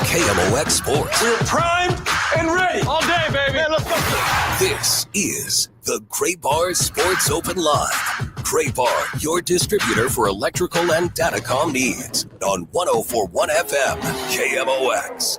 KMOX Sports. We're primed and ready. All day, baby. Hey, let's go. This is the Great Bar Sports Open Live. Great Bar, your distributor for electrical and datacom needs on 104.1 FM, KMOX.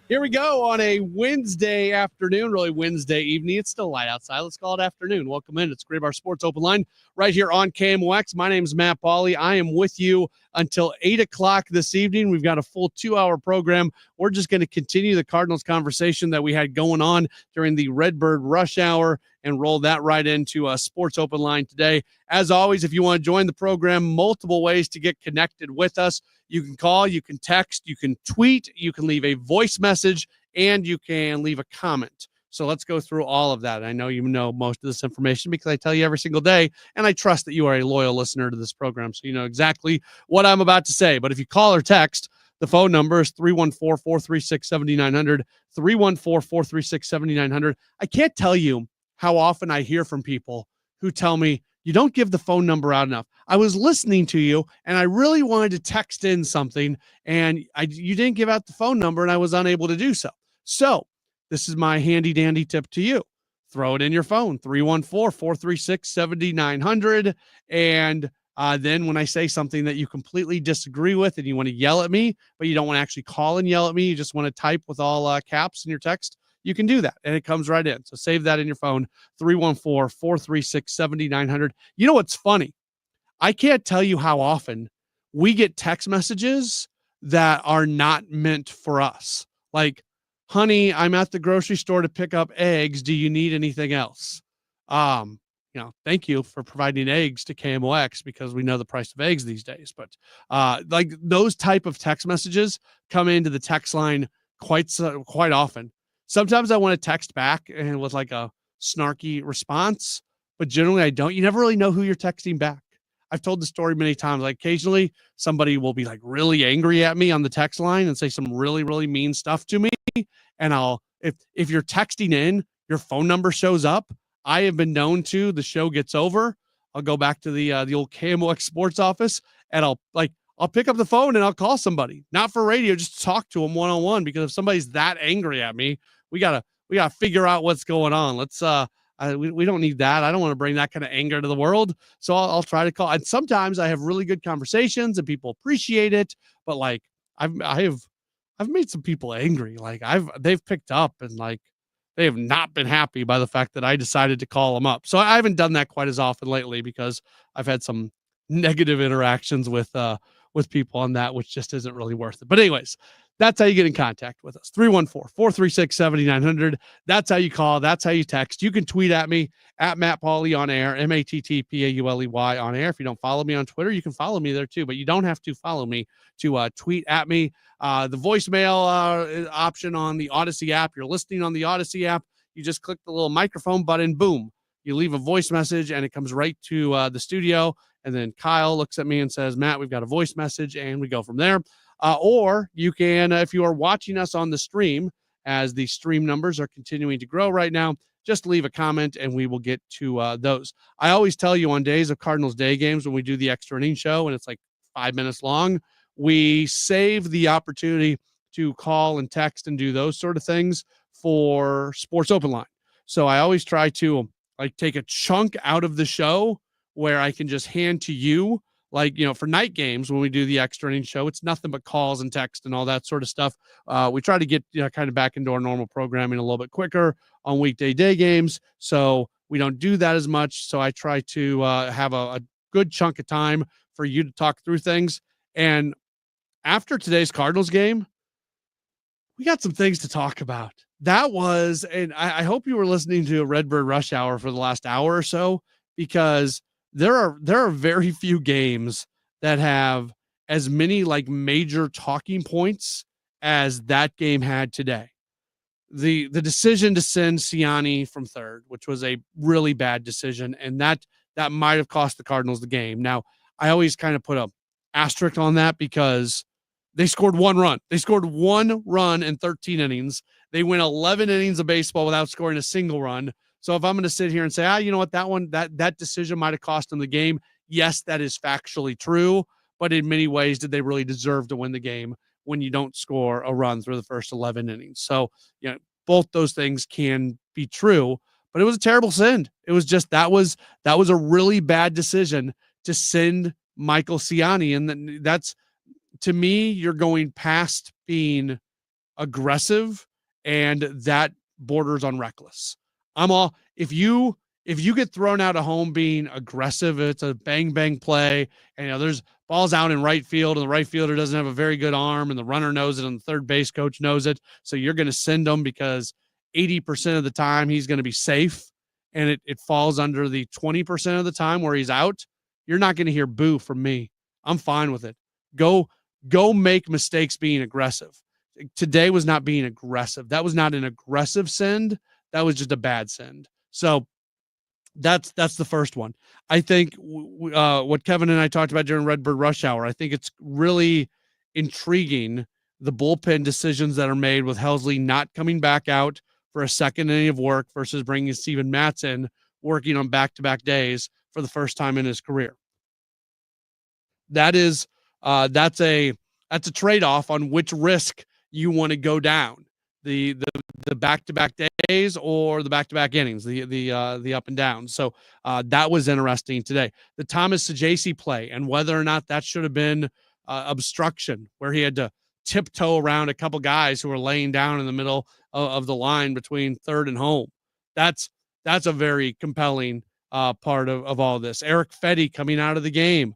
Here we go on a Wednesday afternoon, really Wednesday evening. It's still light outside. Let's call it afternoon. Welcome in. It's Great Bar Sports Open Line right here on KMOX. My name's Matt Pauley. I am with you until 8 o'clock this evening. We've got a full 2-hour program. We're just going to continue the Cardinals conversation that we had going on during the Redbird Rush Hour and roll that right into a Sports Open Line today. As always, if you want to join the program, multiple ways to get connected with us. You can call, you can text, you can tweet, you can leave a voice message, and you can leave a comment. So let's go through all of that. I know you know most of this information because I tell you every single day, and I trust that you are a loyal listener to this program, so you know exactly what I'm about to say. But if you call or text, the phone number is 314-436-7900, 314-436-7900. I can't tell you how often I hear from people who tell me, you don't give the phone number out enough. I was listening to you, and I really wanted to text in something, and you didn't give out the phone number, and I was unable to do so. So this is my handy-dandy tip to you. Throw it in your phone, 314-436-7900, and then when I say something that you completely disagree with and you want to yell at me, but you don't want to actually call and yell at me, you just want to type with all caps in your text, you can do that, and it comes right in. So save that in your phone, 314-436-7900. You know what's funny? I can't tell you how often we get text messages that are not meant for us. Like, honey, I'm at the grocery store to pick up eggs. Do you need anything else? Thank you for providing eggs to KMOX because we know the price of eggs these days. But like those type of text messages come into the text line quite often. Sometimes I want to text back and with like a snarky response, but generally I don't. You never really know who you're texting back. I've told the story many times. Like occasionally somebody will be like really angry at me on the text line and say some really, really mean stuff to me. And if you're texting in, your phone number shows up. I have been known to, the show gets over, I'll go back to the old KMOX sports office and I'll pick up the phone and I'll call somebody, not for radio, just to talk to them one-on-one, because if somebody's that angry at me, we gotta figure out what's going on. Let's we don't need that. I don't want to bring that kind of anger to the world. So I'll try to call. And sometimes I have really good conversations and people appreciate it. But like I've made some people angry. Like they've picked up and like they have not been happy by the fact that I decided to call them up. So I haven't done that quite as often lately because I've had some negative interactions with people on that, which just isn't really worth it. But anyways, that's how you get in contact with us. 314-436-7900. That's how you call. That's how you text. You can tweet at me at Matt Pauley on air, MattPauley on air. If you don't follow me on Twitter, you can follow me there too, but you don't have to follow me to tweet at me. The voicemail option on the Odyssey app, you're listening on the Odyssey app, you just click the little microphone button, boom, you leave a voice message and it comes right to the studio. And then Kyle looks at me and says, Matt, we've got a voice message, and we go from there. Or you can, if you are watching us on the stream, as the stream numbers are continuing to grow right now, just leave a comment and we will get to those. I always tell you on days of Cardinals day games when we do the extra inning show and it's like 5 minutes long, we save the opportunity to call and text and do those sort of things for Sports Open Line. So I always try to like take a chunk out of the show where I can just hand to you, like, for night games when we do the extra inning show, it's nothing but calls and text and all that sort of stuff. We try to get kind of back into our normal programming a little bit quicker on weekday day games. So we don't do that as much. So I try to have a good chunk of time for you to talk through things. And after today's Cardinals game, we got some things to talk about. That was, and I hope you were listening to a Redbird Rush Hour for the last hour or so, because there are very few games that have as many like major talking points as that game had today. The decision to send Siani from third, which was a really bad decision, and that might have cost the Cardinals the game. Now, I always kind of put a asterisk on that because they scored one run. They scored one run in 13 innings. They went 11 innings of baseball without scoring a single run. So if I'm going to sit here and say, you know what, that decision might have cost them the game. Yes, that is factually true. But in many ways, did they really deserve to win the game when you don't score a run through the first 11 innings. So, both those things can be true, but it was a terrible send. It was just that was a really bad decision to send Michael Ciani, and that's, to me, you're going past being aggressive, and that borders on reckless. If you get thrown out of home being aggressive, it's a bang bang play, and there's balls out in right field, and the right fielder doesn't have a very good arm, and the runner knows it, and the third base coach knows it. So you're going to send him because 80% of the time he's going to be safe, and it falls under the 20% of the time where he's out. You're not going to hear boo from me. I'm fine with it. Go make mistakes being aggressive. Today was not being aggressive. That was not an aggressive send. That was just a bad send. So that's the first one. I think what Kevin and I talked about during Redbird Rush Hour, I think it's really intriguing, the bullpen decisions that are made with Helsley not coming back out for a second inning of work versus bringing Steven Matz in, working on back-to-back days for the first time in his career. That's a trade-off on which risk you want to go down, the back-to-back days or the back-to-back innings, the up and down. So that was interesting today. The Thomas Saggese play, and whether or not that should have been obstruction, where he had to tiptoe around a couple guys who were laying down in the middle of the line between third and home. That's a very compelling part of all this. Eric Fetty coming out of the game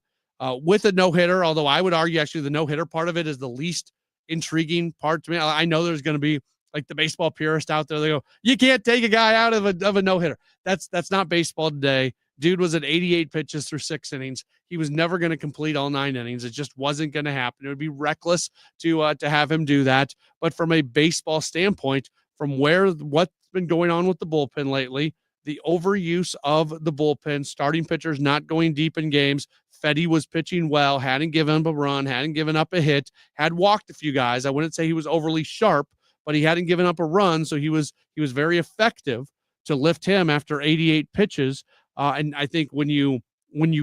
with a no-hitter, although I would argue actually the no-hitter part of it is the least intriguing part to me. I know there's going to be like the baseball purist out there. They go, you can't take a guy out of a no-hitter. That's not baseball today. Dude was at 88 pitches through 6 innings. He was never going to complete all 9 innings. It just wasn't going to happen. It would be reckless to have him do that. But from a baseball standpoint, from what's been going on with the bullpen lately, the overuse of the bullpen, starting pitchers not going deep in games. Fetty was pitching well, hadn't given up a run, hadn't given up a hit, had walked a few guys. I wouldn't say he was overly sharp, but he hadn't given up a run, so he was very effective to lift him after 88 pitches. And I think when you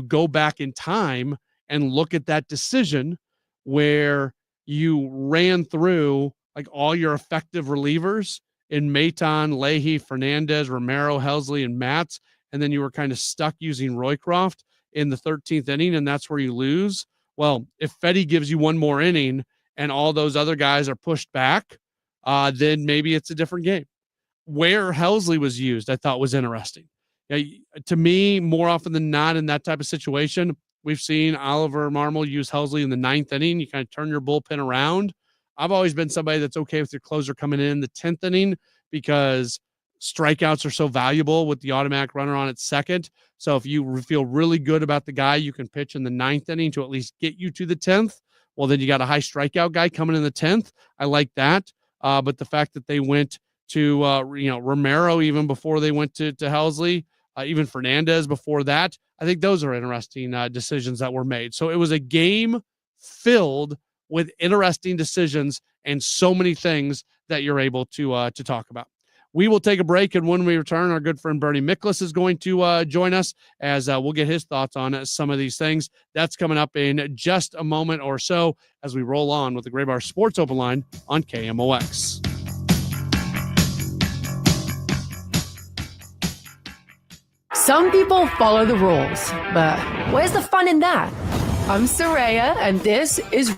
go back in time and look at that decision where you ran through like all your effective relievers in Maton, Leahy, Fernandez, Romero, Helsley, and Matz, and then you were kind of stuck using Roycroft in the 13th inning, and that's where you lose. Well, if Fetty gives you one more inning and all those other guys are pushed back, then maybe it's a different game. Where Helsley was used, I thought was interesting. To me, more often than not in that type of situation, we've seen Oliver Marmol use Helsley in the 9th inning. You kind of turn your bullpen around. I've always been somebody that's okay with your closer coming in the 10th inning because strikeouts are so valuable with the automatic runner on its second. So if you feel really good about the guy you can pitch in the 9th inning to at least get you to the 10th, well, then you got a high strikeout guy coming in the 10th. I like that. But the fact that they went to Romero even before they went to Helsley, even Fernandez before that, I think those are interesting decisions that were made. So it was a game filled with interesting decisions and so many things that you're able to talk about. We will take a break, and when we return, our good friend Bernie Miklas is going to join us as we'll get his thoughts on some of these things. That's coming up in just a moment or so as we roll on with the Gray Bar Sports Open Line on KMOX. Some people follow the rules, but where's the fun in that? I'm Soraya, and this is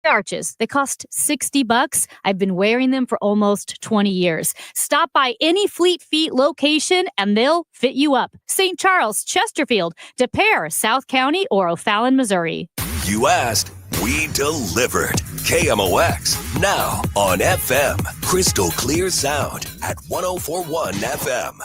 arches. They cost $60. I've been wearing them for almost 20 years. Stop by any Fleet Feet location and they'll fit you up. St. Charles, Chesterfield, De Pere, South County, or O'Fallon, Missouri. You asked, we delivered. KMOX, now on FM. Crystal clear sound at 104.1 FM.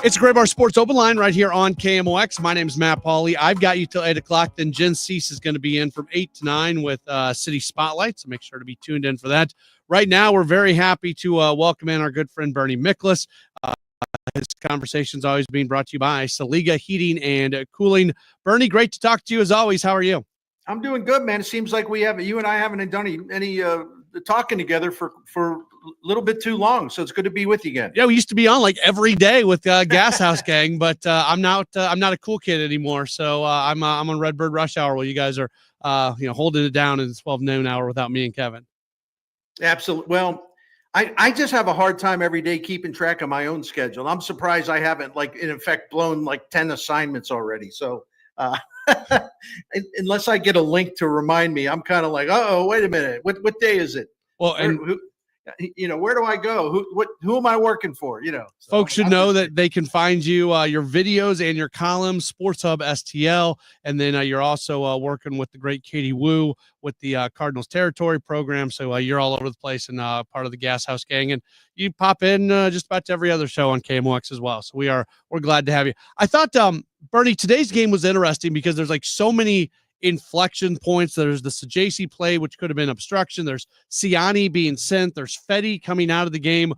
It's a Gray Bar Sports Open Line right here on KMOX. My name is Matt Pauley. I've got you till 8 o'clock. Then Jen Cease is going to be in from 8 to 9 with City Spotlight, so make sure to be tuned in for that. Right now, we're very happy to welcome in our good friend Bernie Miklas. His conversation's always being brought to you by Saliga Heating and Cooling. Bernie, great to talk to you as always. How are you? I'm doing good, man. It seems like you and I haven't done any talking together for a little bit too long, so it's good to be with you again. Yeah, we used to be on like every day with Gas House Gang, but I'm not a cool kid anymore. So I'm on Redbird Rush Hour while you guys are holding it down in the 12 noon hour without me and Kevin. Absolutely. Well, I just have a hard time every day keeping track of my own schedule. I'm surprised I haven't, like, in effect, blown like 10 assignments already. So unless I get a link to remind me, I'm kind of like, wait a minute, what day is it? Well, and where do I go? Who am I working for? So folks should know that they can find you, your videos and your columns, Sports Hub STL, and then you're also working with the great Katie Wu with the Cardinals Territory program. So you're all over the place and part of the Gas House Gang, and you pop in just about to every other show on KMOX as well. So we're glad to have you. I thought, Bernie, today's game was interesting because there's like so many inflection points. There's the Sajasi play, which could have been obstruction. There's Siani being sent. There's Fetty coming out of the game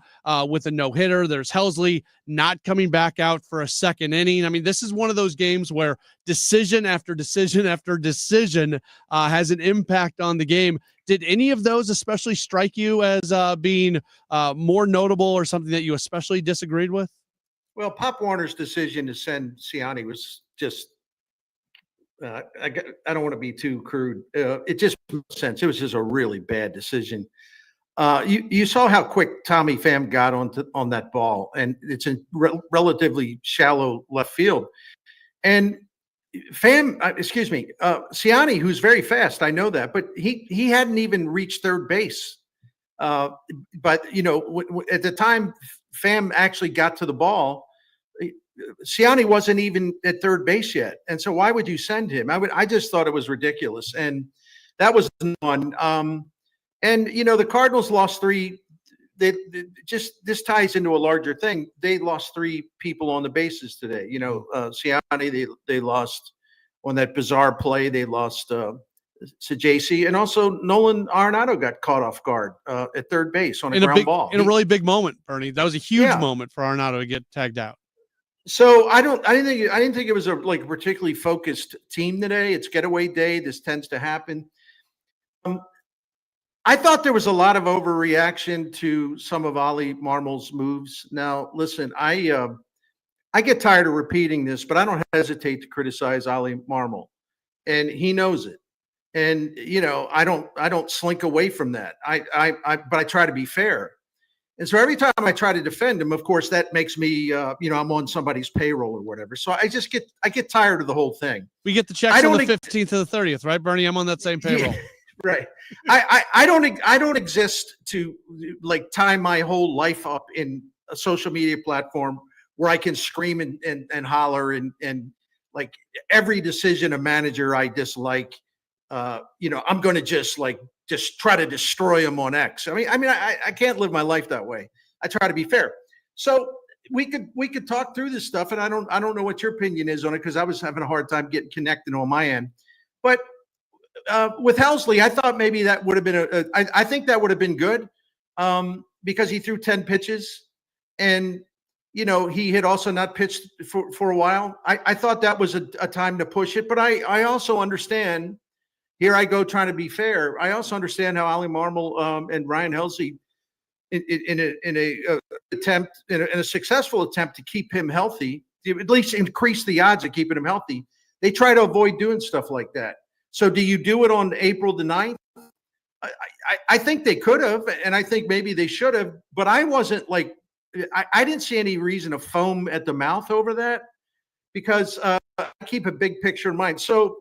with a no-hitter. There's Helsley not coming back out for a second inning. I mean, this is one of those games where decision after decision after decision has an impact on the game. Did any of those especially strike you as being more notable or something that you especially disagreed with? Well, Pop Warner's decision to send Siani was just I don't want to be too crude. It just made sense. It was just a really bad decision. You saw how quick Tommy Pham got on that ball, and it's in relatively shallow left field. And Siani, who's very fast, I know that, but he hadn't even reached third base. But at the time Pham actually got to the ball, Siani wasn't even at third base yet. And so why would you send him? I just thought it was ridiculous. And that was one. The Cardinals lost three. This ties into a larger thing. They lost three people on the bases today. Siani, they lost on that bizarre play. They lost Sajasi, and also Nolan Arenado got caught off guard at third base on a ground ball. In a really big moment, Bernie. That was a huge moment for Arenado to get tagged out. So I didn't think it was a particularly focused team today. It's getaway day. This tends to happen. I thought there was a lot of overreaction to some of Ollie Marmol's moves. Now, listen, I get tired of repeating this, but I don't hesitate to criticize Ollie Marmol, and he knows it. And I don't slink away from that. But I try to be fair. And so every time I try to defend him, of course, that makes me, I'm on somebody's payroll or whatever. So I get tired of the whole thing. We get the checks on the 15th to the 30th, right, Bernie? I'm on that same payroll. Yeah, right. I don't exist to tie my whole life up in a social media platform where I can scream and holler and like every decision a manager I dislike, I'm going to just try to destroy him on X. I can't live my life that way. I try to be fair. So we could talk through this stuff, and I don't know what your opinion is on it, because I was having a hard time getting connected on my end. But with Helsley, I thought maybe that would have been I think that would have been good because he threw 10 pitches, and he had also not pitched for a while. I thought that was a time to push it, but I also understand. Here I go trying to be fair. I also understand how Ollie Marmol and Ryan Helsley, in a successful attempt to keep him healthy, at least increase the odds of keeping him healthy, they try to avoid doing stuff like that. So do you do it on April the 9th? I think they could have, and I think maybe they should have, but I wasn't I didn't see any reason to foam at the mouth over that. because I keep a big picture in mind. So,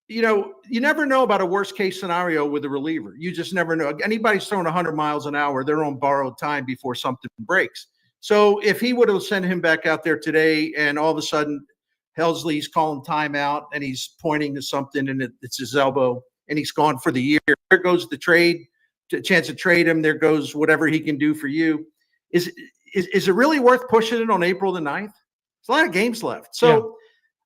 you never know about a worst case scenario with a reliever. You just never know. Anybody's throwing 100 miles an hour, they're on borrowed time before something breaks. So if he would have sent him back out there today and all of a sudden Helsley's calling timeout and he's pointing to something and it's his elbow and he's gone for the year, there goes the trade, chance to trade him. There goes whatever he can do for you. Is it really worth pushing it on April the 9th? There's a lot of games left. So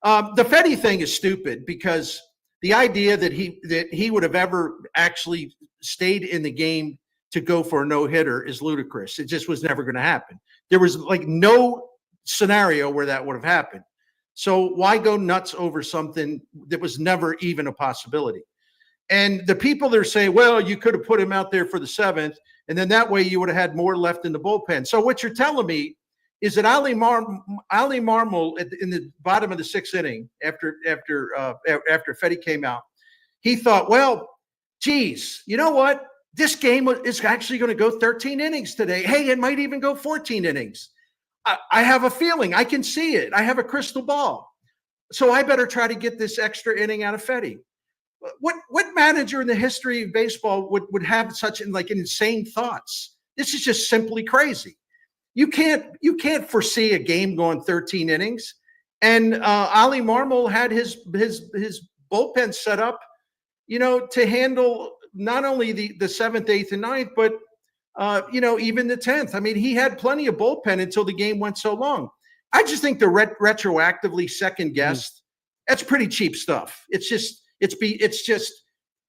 the Fetty thing is stupid because the idea that he would have ever actually stayed in the game to go for a no-hitter is ludicrous. It just was never going to happen. There was like no scenario where that would have happened. So why go nuts over something that was never even a possibility? And the people that are saying, well, you could have put him out there for the 7th, and then that way you would have had more left in the bullpen. So what you're telling me is that Ali Marmol in the bottom of the 6th inning after Fetty came out, he thought, well, geez, you know what? This game is actually going to go 13 innings today. Hey, it might even go 14 innings. I have a feeling. I can see it. I have a crystal ball. So I better try to get this extra inning out of Fetty. What manager in the history of baseball would have such insane thoughts? This is just simply crazy. You can't foresee a game going 13 innings. And Ali Marmol had his bullpen set up, to handle not only the 7th, 8th, and 9th, but even the 10th. I mean, he had plenty of bullpen until the game went so long. I just think the retroactively second guessed, that's pretty cheap stuff. It's just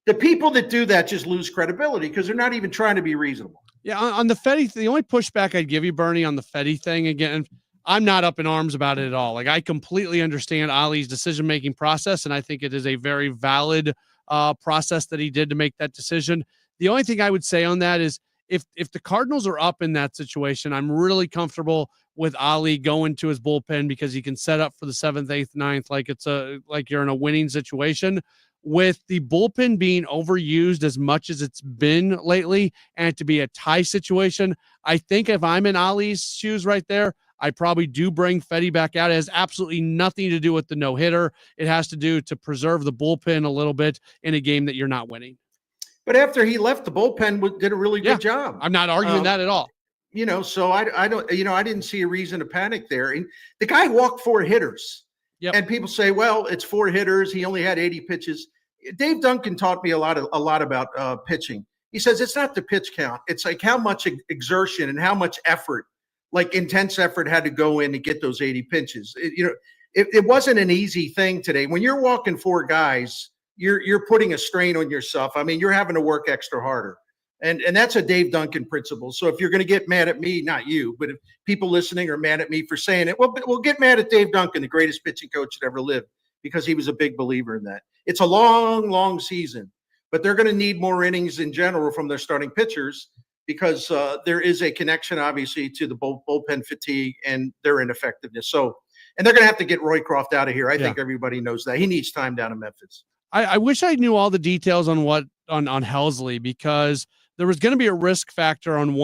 the people that do that just lose credibility because they're not even trying to be reasonable. Yeah, on the Fetty, the only pushback I'd give you, Bernie, on the Fetty thing, again, I'm not up in arms about it at all. Like, I completely understand Ali's decision-making process, and I think it is a very valid process that he did to make that decision. The only thing I would say on that is if the Cardinals are up in that situation, I'm really comfortable with Ali going to his bullpen because he can set up for the 7th, 8th, 9th like you're in a winning situation. With the bullpen being overused as much as it's been lately and to be a tie situation, I think if I'm in Ali's shoes right there, I probably do bring Fetty back out. It has absolutely nothing to do with the no-hitter. It has to do to preserve the bullpen a little bit in a game that you're not winning. But after he left, the bullpen did a really good job. I'm not arguing that at all. So I don't, I didn't see a reason to panic there. And the guy walked 4 hitters. Yep. And people say, well, it's 4 hitters. He only had 80 pitches. Dave Duncan taught me a lot about pitching. He says it's not the pitch count. It's like how much exertion and how much effort, like intense effort, had to go in to get those 80 pitches. It wasn't an easy thing today. When you're walking 4 guys, you're putting a strain on yourself. I mean, you're having to work extra harder. And that's a Dave Duncan principle. So if you're going to get mad at me, not you, but if people listening are mad at me for saying it, well, we'll get mad at Dave Duncan, the greatest pitching coach that ever lived, because he was a big believer in that. It's a long, long season, but they're going to need more innings in general from their starting pitchers because there is a connection, obviously, to the bullpen fatigue and their ineffectiveness. So, and they're going to have to get Roycroft out of here. I think everybody knows that. He needs time down in Memphis. I wish I knew all the details on Helsley, because there was going to be a risk factor on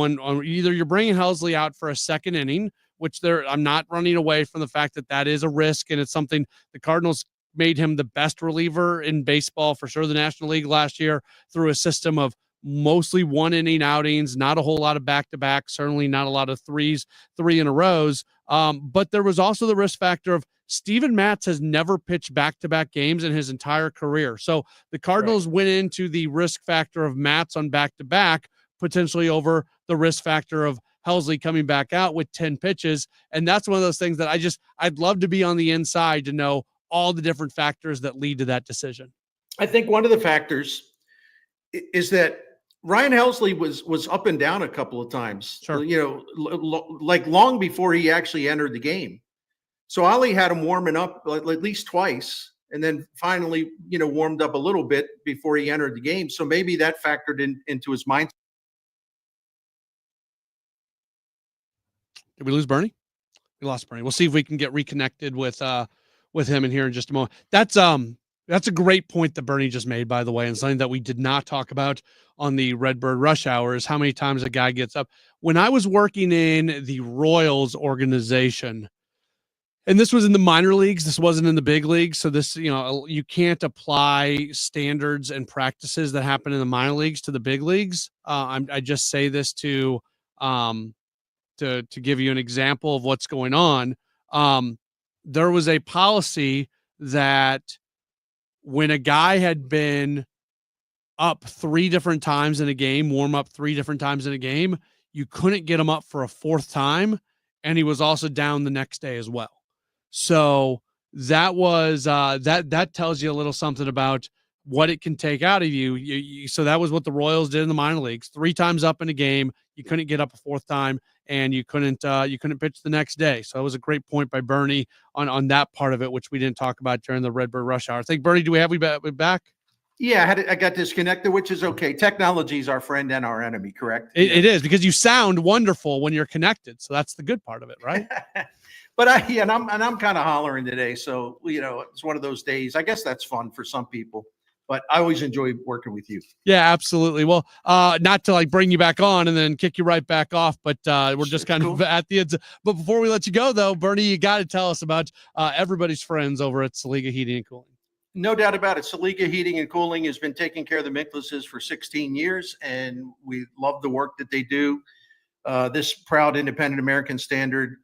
either you're bringing Helsley out for a second inning, which I'm not running away from the fact that is a risk, and it's something the Cardinals made him the best reliever in baseball for sure the National League last year through a system of mostly 1-inning outings, not a whole lot of back-to-back, certainly not a lot of 3 in a rows. But there was also the risk factor of Steven Matz has never pitched back-to-back games in his entire career. So the Cardinals went into the risk factor of Matz on back-to-back potentially over the risk factor of Helsley coming back out with 10 pitches. And that's one of those things that I'd love to be on the inside to know all the different factors that lead to that decision. I think one of the factors is that Ryan Helsley was up and down a couple of times, like long before he actually entered the game. So Ali had him warming up at least twice, and then finally, warmed up a little bit before he entered the game. So maybe that factored into his mind. Did we lose Bernie? We lost Bernie. We'll see if we can get reconnected with him in here in just a moment. That's a great point that Bernie just made, by the way, and something that we did not talk about on the Redbird Rush Hour is how many times a guy gets up. When I was working in the Royals organization, And this was in the minor leagues. This wasn't in the big leagues. So this, you can't apply standards and practices that happen in the minor leagues to the big leagues. I just say this um, to give you an example of what's going on. There was a policy that when a guy had been up 3 different times in a game, warm up 3 different times in a game, you couldn't get him up for a 4th time, and he was also down the next day as well. So that was that tells you a little something about what it can take out of you. So that was what the Royals did in the minor leagues. 3 times up in a game, you couldn't get up a 4th time, and you couldn't pitch the next day. So it was a great point by Bernie on that part of it, which we didn't talk about during the Redbird Rush Hour. I think, Bernie, do we have we back? Yeah, I got disconnected, which is okay. Technology is our friend and our enemy, correct? It is, because you sound wonderful when you're connected. So that's the good part of it, right? But I'm kind of hollering today. So, it's one of those days. I guess that's fun for some people, but I always enjoy working with you. Yeah, absolutely. Well, not to bring you back on and then kick you right back off, but we're just kind of at the end. But before we let you go, though, Bernie, you got to tell us about everybody's friends over at Saliga Heating and Cooling. No doubt about it. Saliga Heating and Cooling has been taking care of the Mickleses for 16 years, and we love the work that they do. This proud independent American Standard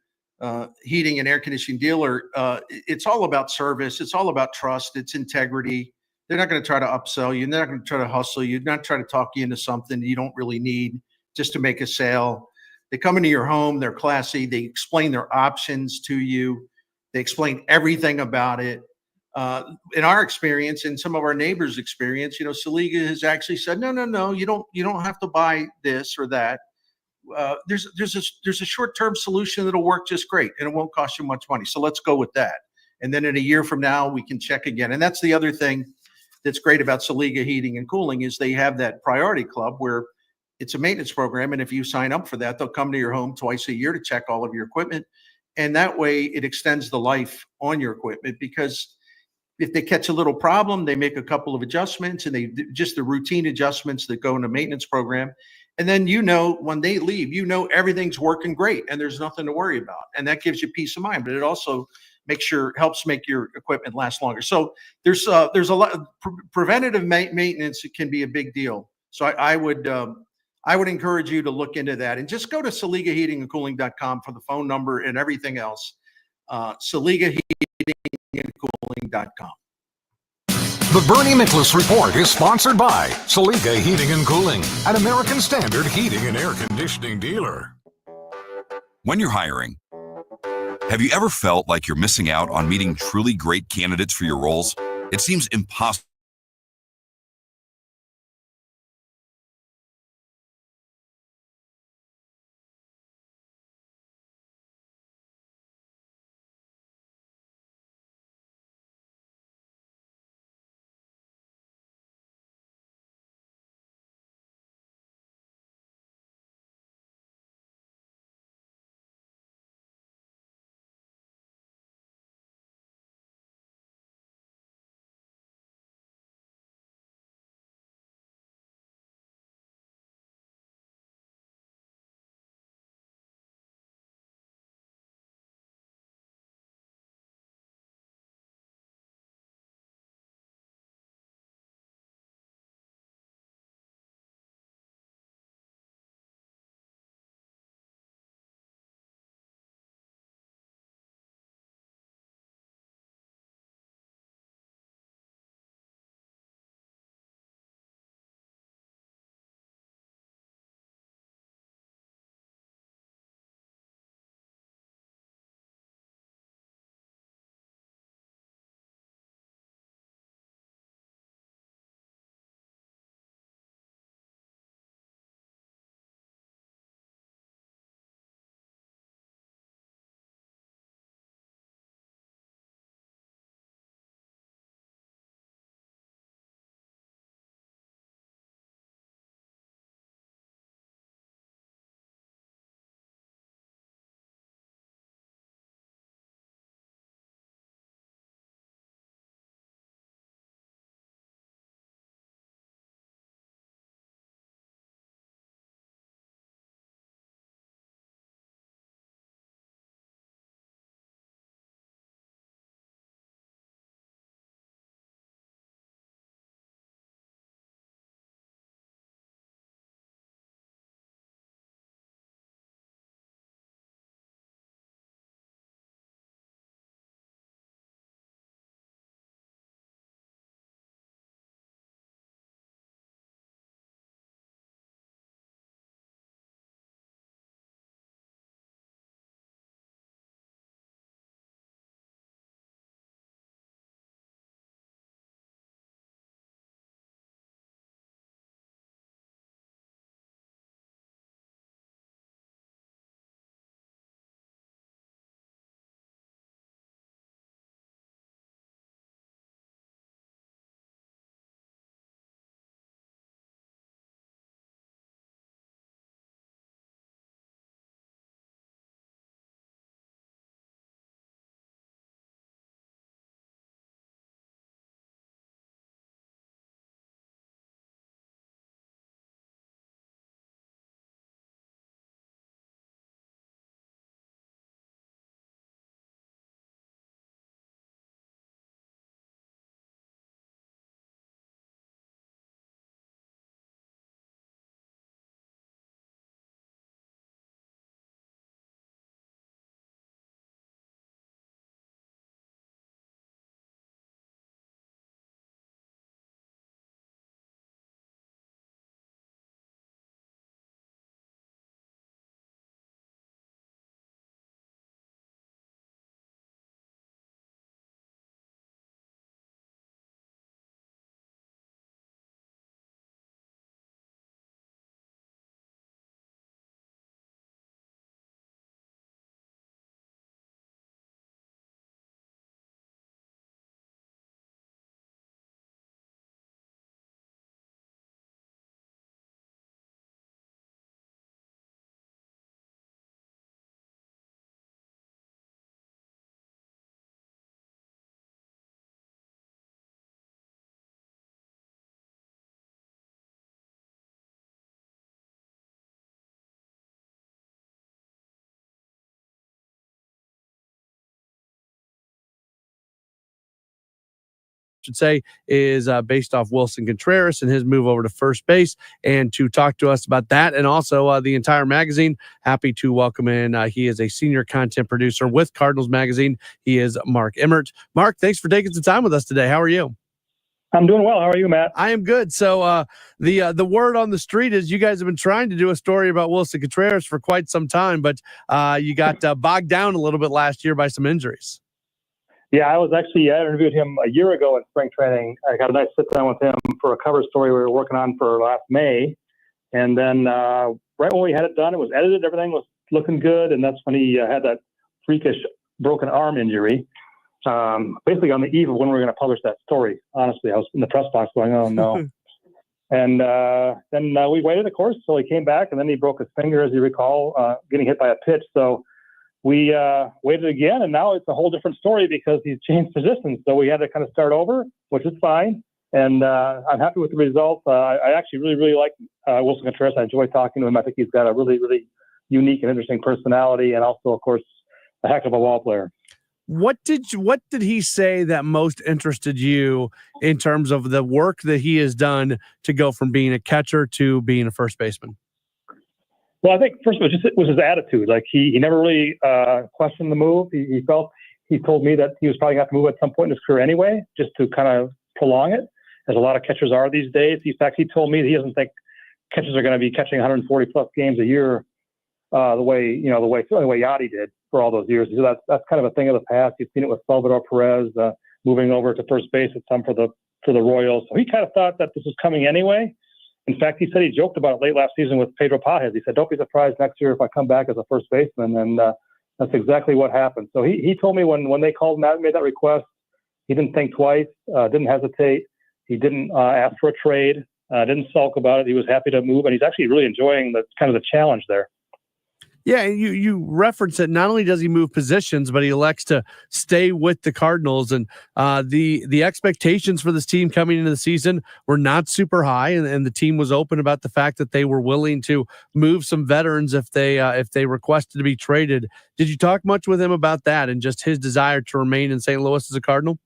heating and air conditioning dealer, it's all about service. It's all about trust. It's integrity. They're not going to try to upsell you. They're not going to try to hustle you. They're not trying to talk you into something you don't really need just to make a sale. They come into your home. They're classy. They explain their options to you. They explain everything about it. In our experience, in some of our neighbors' experience, Saliga has actually said, no, you don't have to buy this or that. There's a short-term solution that'll work just great, and it won't cost you much money. So let's go with that. And then in a year from now, we can check again. And that's the other thing that's great about Saliga Heating and Cooling is they have that priority club where it's a maintenance program. And if you sign up for that, they'll come to your home twice a year to check all of your equipment. And that way it extends the life on your equipment, because if they catch a little problem, they make a couple of adjustments, and they just the routine adjustments that go in a maintenance program. And then, when they leave, everything's working great and there's nothing to worry about. And that gives you peace of mind, but it also helps make your equipment last longer. So there's a lot of preventative maintenance. It can be a big deal. So I would encourage you to look into that, and just go to SaligaHeatingandCooling.com for the phone number and everything else. SaligaHeatingandCooling.com. The Bernie Miklasz Report is sponsored by Saliga Heating and Cooling, an American Standard heating and air conditioning dealer. When you're hiring, have you ever felt like you're missing out on meeting truly great candidates for your roles? It seems impossible. should say, is based off Wilson Contreras and his move over to first base. And to talk to us about that and also the entire magazine, happy to welcome in. He is a senior content producer with Cardinals Magazine. He is Mark Emmert. Mark, thanks for taking some time with us today. How are you? I'm doing well. How are you, Matt? I am good. So the word on the street is you guys have been trying to do a story about Wilson Contreras for quite some time, but you got bogged down a little bit last year by some injuries. Yeah, I interviewed him a year ago in spring training. I got a nice sit down with him for a cover story we were working on for last May. And then right when we had it done, it was edited. Everything was looking good. And that's when he had that freakish broken arm injury. Basically on the eve of when we were going to publish that story. Honestly, I was in the press box going, oh, no. And then we waited, of course, till he came back. And then he broke his finger, as you recall, getting hit by a pitch. So we waited again, and now it's a whole different story because he's changed positions. So we had to kind of start over, which is fine. And I'm happy with the results. I actually really like Wilson Contreras. I enjoy talking to him. I think he's got a really unique and interesting personality, and also, of course, a heck of a ball player. What did he say that most interested you in terms of the work that he has done to go from being a catcher to being a first baseman? Well, I think first of all, it was his attitude. Like he never really questioned the move. He told me that he was probably going to have to move at some point in his career anyway, just to kind of prolong it, as a lot of catchers are these days. In fact, he told me that he doesn't think catchers are going to be catching 140 plus games a year the way Yachty did for all those years. So that's kind of a thing of the past. You've seen it with Salvador Perez moving over to first base at some for the Royals. So he kind of thought that this was coming anyway. In fact, he said he joked about it late last season with Pedro Pajes. He said, "Don't be surprised next year if I come back as a first baseman." And that's exactly what happened. So he told me when they called him out and made that request, he didn't think twice, didn't hesitate. He didn't ask for a trade, didn't sulk about it. He was happy to move, and he's actually really enjoying the challenge there. Yeah, and you reference that not only does he move positions, but he elects to stay with the Cardinals. And the expectations for this team coming into the season were not super high, and the team was open about the fact that they were willing to move some veterans if they requested to be traded. Did you talk much with him about that and just his desire to remain in St. Louis as a Cardinal?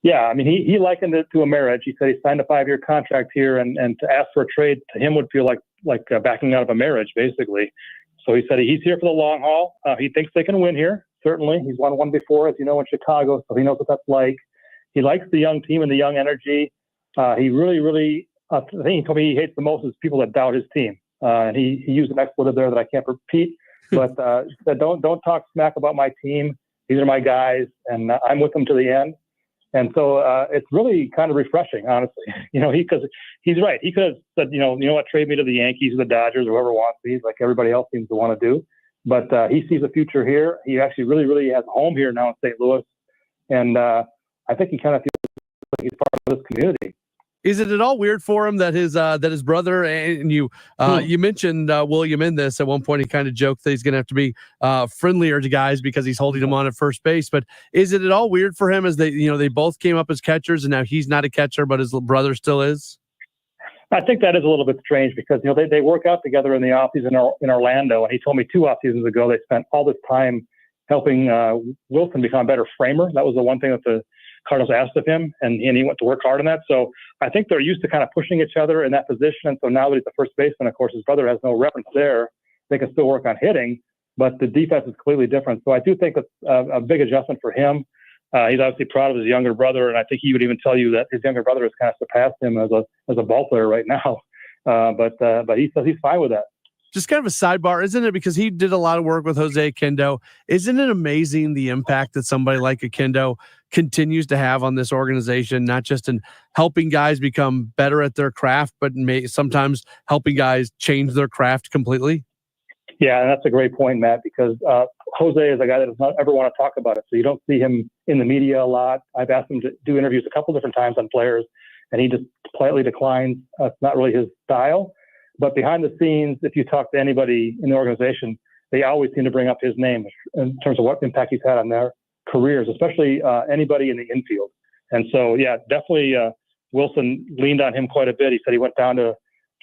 Yeah, I mean, he likened it to a marriage. He said he signed a 5-year contract here, and to ask for a trade to him would feel like backing out of a marriage, basically. So he said he's here for the long haul. He thinks they can win here. Certainly. He's won one before, as you know, in Chicago. So he knows what that's like. He likes the young team and the young energy. He really, the thing he told me he hates the most is people that doubt his team. And he used an expletive there that I can't repeat. But he said, don't talk smack about my team. These are my guys, and I'm with them to the end. And so it's really kind of refreshing, honestly. Because he's right. He could have said, you know what, trade me to the Yankees or the Dodgers or whoever wants me, like everybody else seems to want to do. But he sees a future here. He actually really has a home here now in St. Louis. And I think he kind of feels like he's part of this community. Is it at all weird for him that his brother and you mentioned William in this at one point? He kind of joked that he's going to have to be friendlier to guys because he's holding them on at first base. But is it at all weird for him as they both came up as catchers and now he's not a catcher but his brother still is? I think that is a little bit strange because they work out together in the offseason in Orlando, and he told me 2 off seasons ago they spent all this time helping Wilson become a better framer. That was the one thing that the Cardinals asked of him, and he went to work hard on that. So I think they're used to kind of pushing each other in that position. And so now that he's the first baseman, of course, his brother has no reference there. They can still work on hitting, but the defense is completely different. So I do think it's a big adjustment for him. He's obviously proud of his younger brother, and I think he would even tell you that his younger brother has kind of surpassed him as a ball player right now. But he says he's fine with that. Just kind of a sidebar, isn't it? Because he did a lot of work with Jose Kendo. Isn't it amazing the impact that somebody like a Kendo continues to have on this organization, not just in helping guys become better at their craft, but sometimes helping guys change their craft completely? Yeah, and that's a great point, Matt, because Jose is a guy that does not ever want to talk about it. So you don't see him in the media a lot. I've asked him to do interviews a couple different times on players, and he just politely declines. It's not really his style. But behind the scenes, if you talk to anybody in the organization, they always seem to bring up his name in terms of what impact he's had on their careers, especially anybody in the infield. And so, yeah, definitely Wilson leaned on him quite a bit. He said he went down to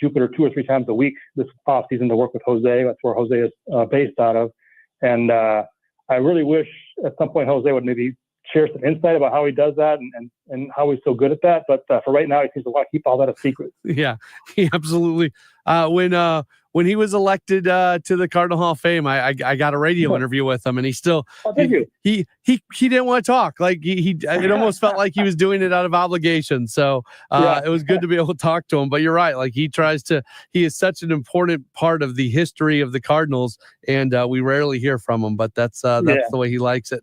Jupiter 2 or 3 times a week this offseason to work with Jose. That's where Jose is based out of. And I really wish at some point Jose would maybe share some insight about how he does that and how he's so good at that. But for right now, he seems to want to keep all that a secret. Yeah, he absolutely. When he was elected to the Cardinal Hall of Fame, I got a radio interview with him, and he still he didn't want to talk. Like it almost felt like he was doing it out of obligation. So it was good to be able to talk to him. But you're right. Like he is such an important part of the history of the Cardinals, and we rarely hear from him. But that's the way he likes it.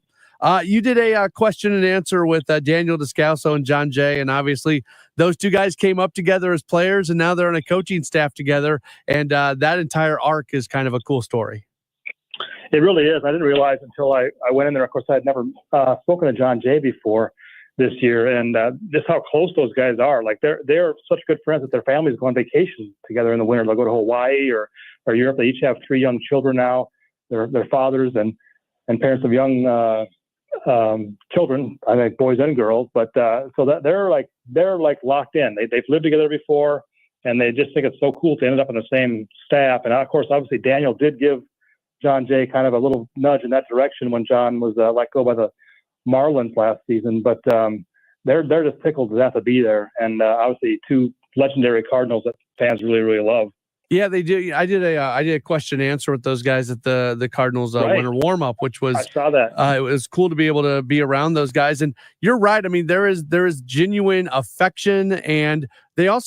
You did a question and answer with Daniel Descalso and John Jay, and obviously those two guys came up together as players, and now they're on a coaching staff together, and that entire arc is kind of a cool story. It really is. I didn't realize until I went in there. Of course, I had never spoken to John Jay before this year, and just how close those guys are. Like they're such good friends that their families go on vacation together in the winter. They'll go to Hawaii or Europe. They each have 3 young children now. They're fathers and parents of young children, I think boys and girls, but so that they're like locked in. They've lived together before, and they just think it's so cool to end up on the same staff. And of course, obviously, Daniel did give John Jay kind of a little nudge in that direction when John was let go by the Marlins last season. But they're just tickled to death to be there, and obviously 2 legendary Cardinals that fans really, really love. Yeah, they do. I did a question and answer with those guys at the Cardinals winter warm up, which was I saw that. It was cool to be able to be around those guys. And you're right. I mean, there is genuine affection, and Daniel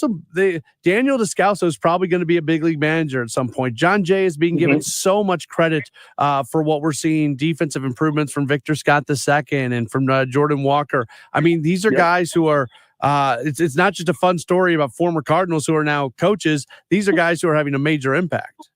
Descalso is probably going to be a big league manager at some point. John Jay is being given so much credit for what we're seeing, defensive improvements from Victor Scott II and from Jordan Walker. I mean, these are guys who are. It's not just a fun story about former Cardinals who are now coaches. These are guys who are having a major impact.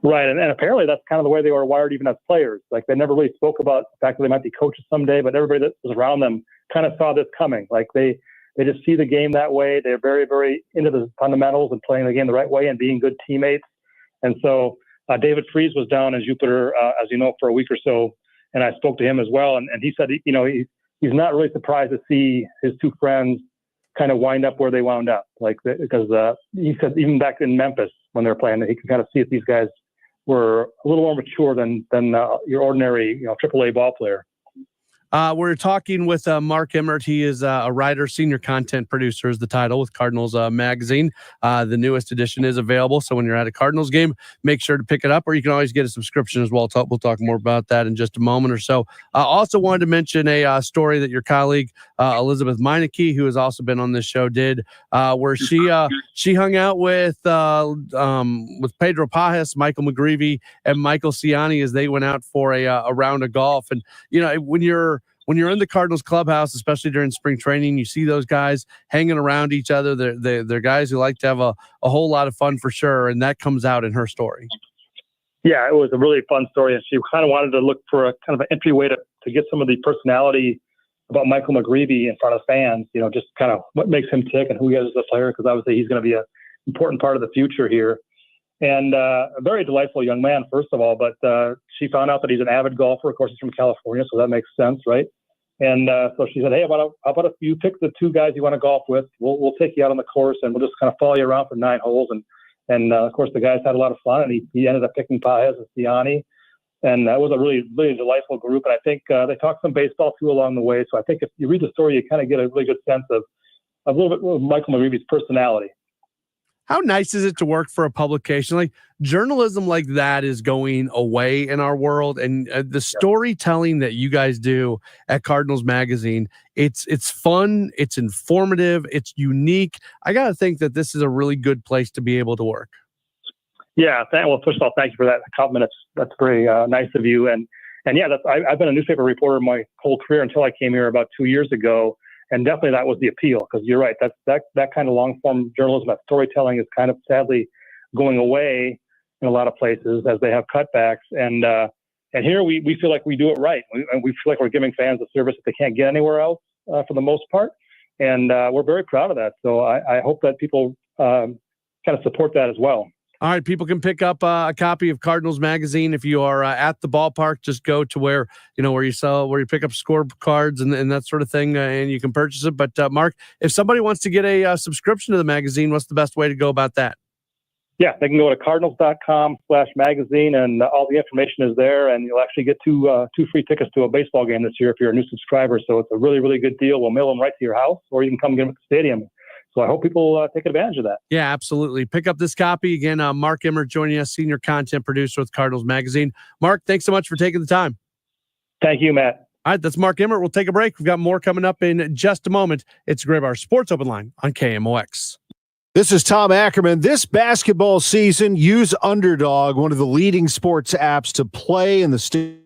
Right, and apparently that's kind of the way they were wired even as players. Like they never really spoke about the fact that they might be coaches someday, but everybody that was around them kind of saw this coming. Like they just see the game that way. They're very, very into the fundamentals and playing the game the right way and being good teammates. And so David Freese was down in Jupiter, as you know, for a week or so, and I spoke to him as well. And he said, he's not really surprised to see his 2 friends kind of wind up where they wound up. Like, because he said even back in Memphis when they were playing, he could kind of see that these guys were a little more mature than your ordinary, AAA ball player. We're talking with Mark Emmert. He is a writer, senior content producer is the title with Cardinals Magazine. The newest edition is available. So when you're at a Cardinals game, make sure to pick it up, or you can always get a subscription as well. We'll talk more about that in just a moment or so. Also wanted to mention a story that your colleague, Elizabeth Meineke, who has also been on this show, did, where she hung out with Pedro Pajas, Michael McGreevy, and Michael Ciani as they went out for a round of golf. And, when you're in the Cardinals clubhouse, especially during spring training, you see those guys hanging around each other. They're guys who like to have a whole lot of fun for sure, and that comes out in her story. Yeah, it was a really fun story, and she kind of wanted to look for a kind of an entryway to get some of the personality about Michael McGreevy in front of fans, just kind of what makes him tick and who he is as a player, because obviously he's going to be an important part of the future here. And a very delightful young man, first of all, but she found out that he's an avid golfer. Of course, he's from California, so that makes sense, right? And so she said, hey, how about if you pick the 2 guys you want to golf with? We'll take you out on the course, and we'll just kind of follow you around for 9 holes. And of course, the guys had a lot of fun, and he ended up picking Pajas and Ciani. And that was a really, really delightful group. And I think they talked some baseball, too, along the way. So I think if you read the story, you kind of get a really good sense of a little bit of Michael McGreevy's personality. How nice is it to work for a publication? Like journalism like that is going away in our world, and the storytelling that you guys do at Cardinals Magazine, it's fun, it's informative, it's unique. I got to think that this is a really good place to be able to work. Yeah. Well, first of all, thank you for that compliment. That's very nice of you. And yeah, I've been a newspaper reporter my whole career until I came here about 2 years ago. And definitely that was the appeal, because you're right. That kind of long form journalism, that storytelling is kind of sadly going away in a lot of places as they have cutbacks. And here we feel like we do it right. We feel like we're giving fans a service that they can't get anywhere else for the most part. And we're very proud of that. So I hope that people kind of support that as well. All right, people can pick up a copy of Cardinals Magazine if you are at the ballpark. Just go to where you pick up scorecards and that sort of thing, and you can purchase it. But Mark, if somebody wants to get a subscription to the magazine, what's the best way to go about that? Yeah, they can go to cardinals.com/magazine, and all the information is there, and you'll actually get two free tickets to a baseball game this year if you're a new subscriber. So it's a really, really good deal. We'll mail them right to your house, or you can come get them at the stadium. So I hope people take advantage of that. Yeah, absolutely. Pick up this copy. Again, Mark Emmert joining us, senior content producer with Cardinals Magazine. Mark, thanks so much for taking the time. Thank you, Matt. All right, that's Mark Emmert. We'll take a break. We've got more coming up in just a moment. It's Gray Bar Sports Open Line on KMOX. This is Tom Ackerman. This basketball season, use Underdog, one of the leading sports apps, to play in the state.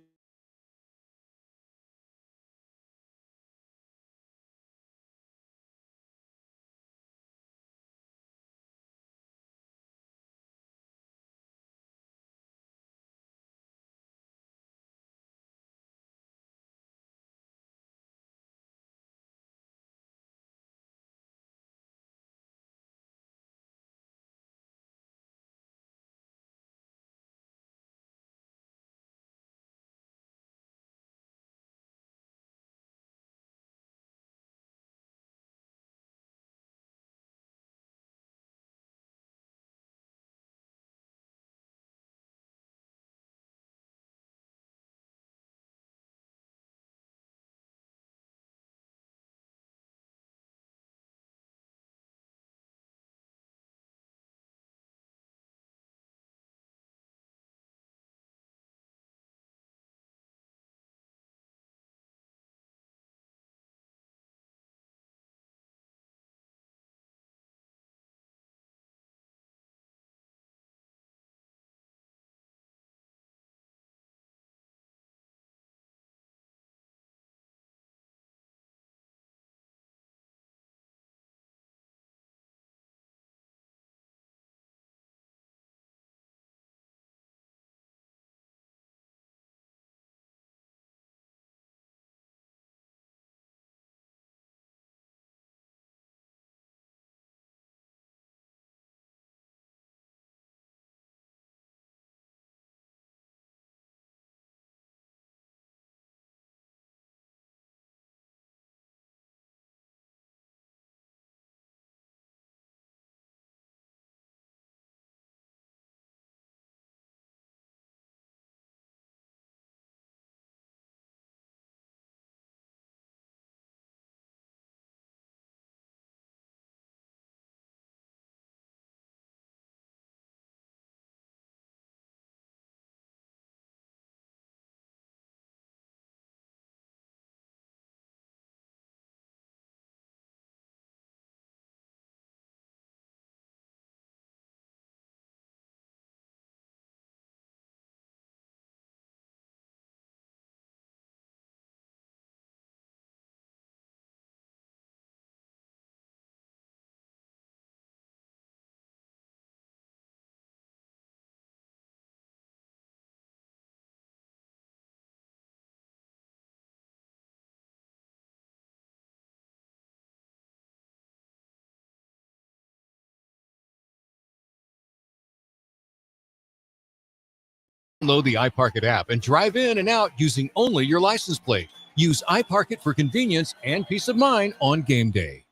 Download the iPark app and drive in and out using only your license plate. Use iPark for convenience and peace of mind on game day.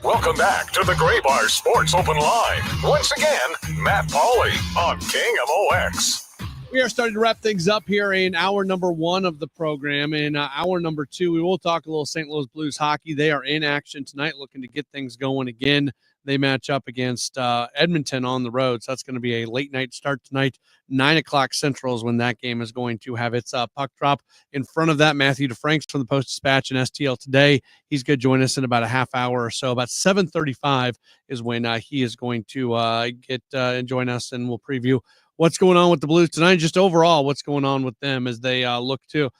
Welcome back to the Gray Bar Sports Open Line. Once again, Matt Pauley on KMOX. We are starting to wrap things up here in hour number 1 of the program. In hour number 2, we will talk a little St. Louis Blues hockey. They are in action tonight, looking to get things going again. They match up against Edmonton on the road, so that's going to be a late night start tonight. 9 o'clock Central is when that game is going to have its puck drop. In front of that, Matthew DeFranks from the Post-Dispatch and STL Today. He's going to join us in about a half hour or so. About 7:35 is when he is going to get and join us, and we'll preview what's going on with the Blues tonight, just overall what's going on with them as they look to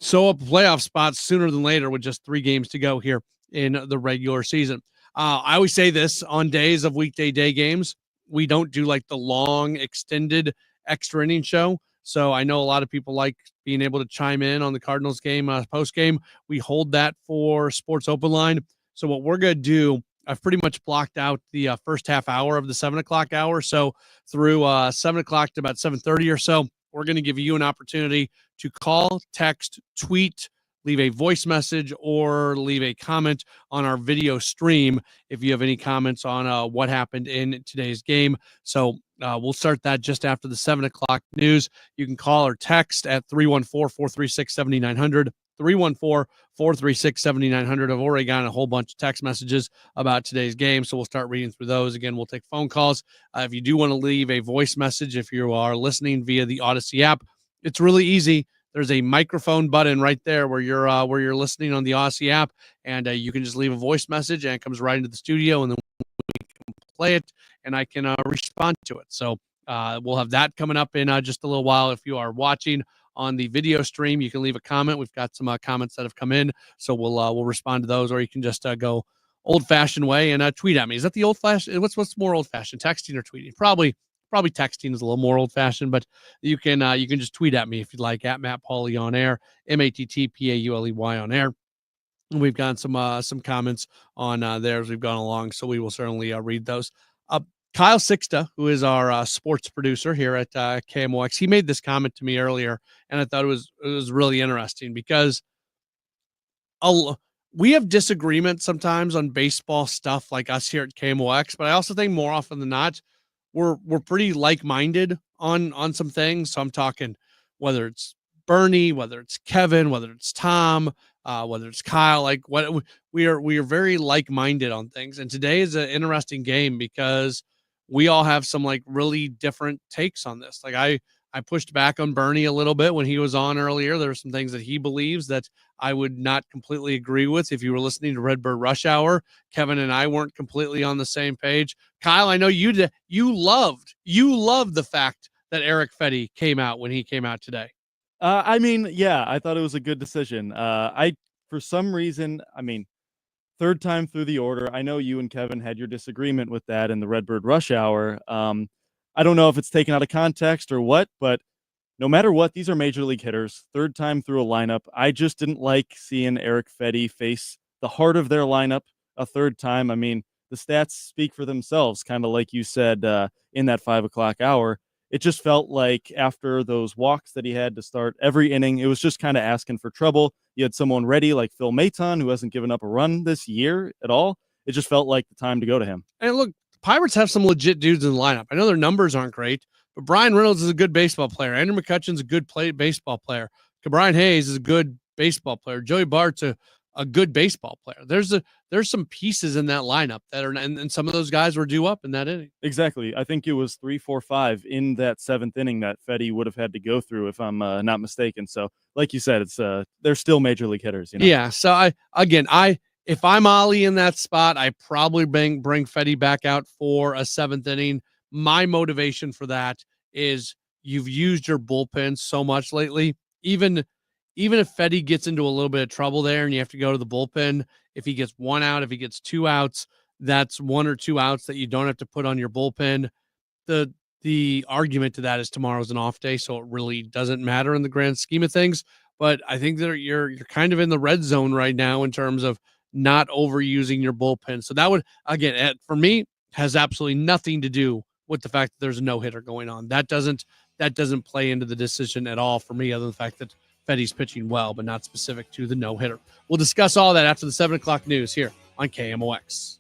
sew up playoff spots sooner than later with just 3 games to go here in the regular season. I always say this on days of weekday day games, we don't do like the long extended extra inning show. So I know a lot of people like being able to chime in on the Cardinals game post game. We hold that for Sports Open Line. So what we're going to do, I've pretty much blocked out the first half hour of the 7 o'clock hour. So through 7 o'clock to about 7:30 or so, we're going to give you an opportunity to call, text, tweet, leave a voice message or leave a comment on our video stream if you have any comments on what happened in today's game. So we'll start that just after the 7 o'clock news. You can call or text at 314-436-7900. 314-436-7900. I've already gotten a whole bunch of text messages about today's game, so we'll start reading through those. Again, we'll take phone calls. If you do want to leave a voice message, if you are listening via the Odyssey app, it's really easy. There's a microphone button right there where you're listening on the Odyssey app, and you can just leave a voice message, and it comes right into the studio, and then we can play it, and I can respond to it. So we'll have that coming up in just a little while. If you are watching on the video stream, you can leave a comment. We've got some comments that have come in, so we'll respond to those, or you can just go old-fashioned way and tweet at me. Is that the old-fashioned? What's more old-fashioned, texting or tweeting? Probably texting is a little more old-fashioned, but you can just tweet at me if you'd like, at Matt Pauley on air, MattPauley on air. And we've got some comments on there as we've gone along, so we will certainly read those. Kyle Sixta, who is our sports producer here at KMOX, he made this comment to me earlier, and I thought it was really interesting because we have disagreements sometimes on baseball stuff like us here at KMOX, but I also think more often than not, we're pretty like-minded on some things. So I'm talking whether it's Bernie, whether it's Kevin, whether it's Tom, whether it's Kyle, like what we are very like-minded on things. And today is an interesting game because we all have some like really different takes on this. Like I pushed back on Bernie a little bit when he was on earlier. There are some things that he believes that I would not completely agree with. If you were listening to Redbird Rush Hour, Kevin and I weren't completely on the same page. Kyle, I know you loved the fact that Eric Fetty came out when he came out today. I thought it was a good decision. For some reason, third time through the order, I know you and Kevin had your disagreement with that in the Redbird Rush Hour. I don't know if it's taken out of context or what, but no matter what, these are major league hitters. Third time through a lineup. I just didn't like seeing Eric Fetty face the heart of their lineup a third time. The stats speak for themselves, kind of like you said in that 5 o'clock hour. It just felt like after those walks that he had to start every inning, it was just kind of asking for trouble. You had someone ready like Phil Maton, who hasn't given up a run this year at all. It just felt like the time to go to him. And look, Pirates have some legit dudes in the lineup. I know their numbers aren't great, but Brian Reynolds is a good baseball player. Andrew McCutcheon's a good baseball player. Brian Hayes is a good baseball player. Joey Bart's a good baseball player. There's some pieces in that lineup that are, and some of those guys were due up in that inning. Exactly. I think it was 3, 4, 5 in that 7th inning that Fetty would have had to go through, if I'm not mistaken. So, like you said, it's they're still major league hitters. You know? Yeah. So if I'm Ollie in that spot, I probably bring Fetty back out for a 7th inning. My motivation for that is you've used your bullpen so much lately. Even if Fetty gets into a little bit of trouble there and you have to go to the bullpen, if he gets 1 out, if he gets 2 outs, that's 1 or 2 outs that you don't have to put on your bullpen. The argument to that is tomorrow's an off day, so it really doesn't matter in the grand scheme of things. But I think that you're kind of in the red zone right now in terms of not overusing your bullpen. So that would, again, for me, has absolutely nothing to do with the fact that there's a no-hitter going on. That doesn't play into the decision at all for me, other than the fact that Fetty's pitching well, but not specific to the no-hitter. We'll discuss all that after the 7 o'clock news here on KMOX.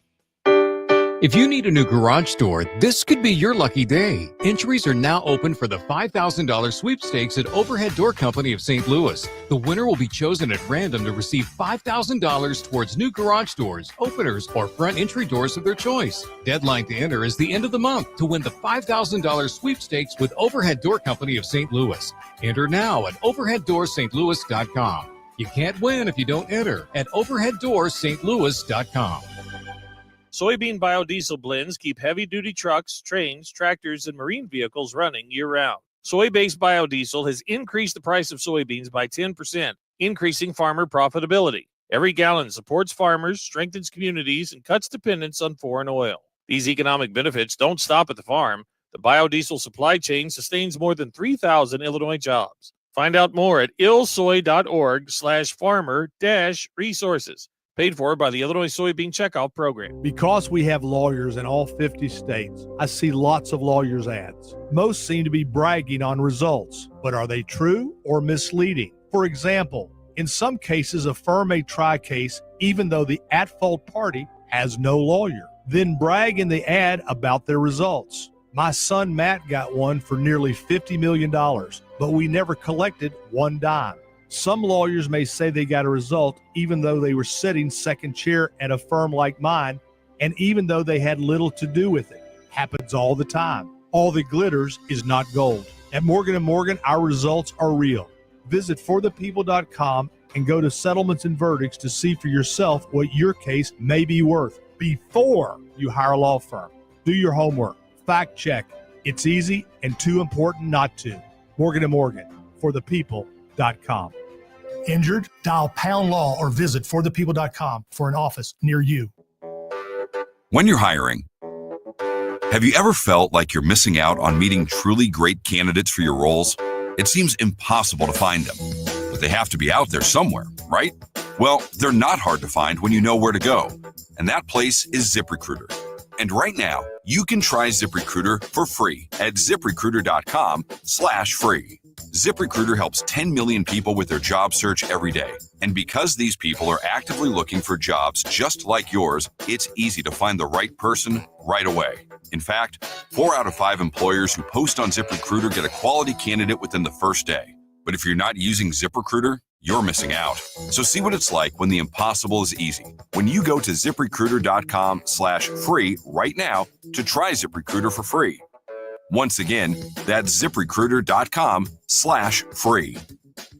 If you need a new garage door, this could be your lucky day. Entries are now open for the $5,000 sweepstakes at Overhead Door Company of St. Louis. The winner will be chosen at random to receive $5,000 towards new garage doors, openers, or front entry doors of their choice. Deadline to enter is the end of the month to win the $5,000 sweepstakes with Overhead Door Company of St. Louis. Enter now at overheaddoorstlouis.com. You can't win if you don't enter at overheaddoorstlouis.com. Soybean biodiesel blends keep heavy-duty trucks, trains, tractors, and marine vehicles running year-round. Soy-based biodiesel has increased the price of soybeans by 10%, increasing farmer profitability. Every gallon supports farmers, strengthens communities, and cuts dependence on foreign oil. These economic benefits don't stop at the farm. The biodiesel supply chain sustains more than 3,000 Illinois jobs. Find out more at illsoy.org/farmer-resources. Paid for by the Illinois Soybean Checkoff Program. Because we have lawyers in all 50 states, I see lots of lawyers' ads. Most seem to be bragging on results, but are they true or misleading? For example, In some cases, a firm may try a case even though the at-fault party has no lawyer, then brag in the ad about their results. My son Matt got one for nearly $50 million, but we never collected one dime. Some lawyers may say they got a result even though they were sitting second chair at a firm like mine, and even though they had little to do with it. Happens all the time. All that glitters is not gold. At Morgan & Morgan, our results are real. Visit forthepeople.com and go to settlements and verdicts to see for yourself what your case may be worth before you hire a law firm. Do your homework. Fact check. It's easy and too important not to. Morgan & Morgan, forthepeople.com. Injured? Dial pound law or visit forthepeople.com for an office near you. When you're hiring, have you ever felt like you're missing out on meeting truly great candidates for your roles? It seems impossible to find them, but they have to be out there somewhere, right? Well, they're not hard to find when you know where to go, and that place is ZipRecruiter. And right now, you can try ZipRecruiter for free at ZipRecruiter.com/free. ZipRecruiter helps 10 million people with their job search every day. And because these people are actively looking for jobs just like yours, it's easy to find the right person right away. In fact, 4 out of 5 employers who post on ZipRecruiter get a quality candidate within the first day. But if you're not using ZipRecruiter, you're missing out. So see what it's like when the impossible is easy. When you go to ZipRecruiter.com/free right now to try ZipRecruiter for free. Once again, that's ZipRecruiter.com/free.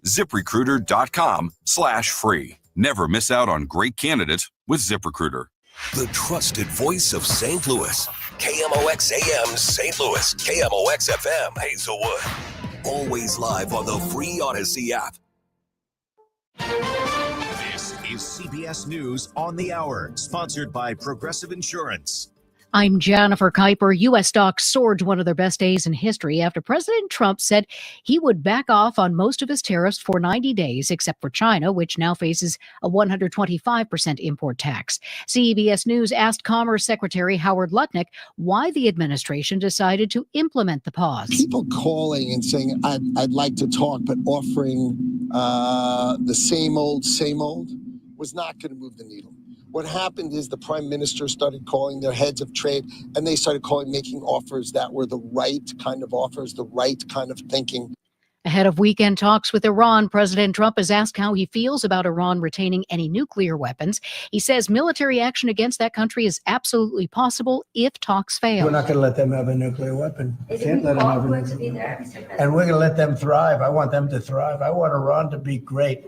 ZipRecruiter.com/free. Never miss out on great candidates with ZipRecruiter. The trusted voice of St. Louis. KMOX AM St. Louis. KMOX FM Hazelwood. Always live on the free Odyssey app. This is CBS News on the Hour, sponsored by Progressive Insurance. I'm Jennifer Kuiper. U.S. stocks soared to one of their best days in history after President Trump said he would back off on most of his tariffs for 90 days, except for China, which now faces a 125% import tax. CBS News asked Commerce Secretary Howard Lutnick why the administration decided to implement the pause. People calling and saying, I'd like to talk, but offering the same old was not going to move the needle. What happened is the prime minister started calling their heads of trade, and they started making offers that were the right kind of offers, the right kind of thinking. Ahead of weekend talks with Iran, President Trump is asked how he feels about Iran retaining any nuclear weapons. He says military action against that country is absolutely possible if talks fail. We're not going to let them have a nuclear weapon. Can't let them have a nuclear weapon. And we're going to let them thrive. I want them to thrive. I want Iran to be great.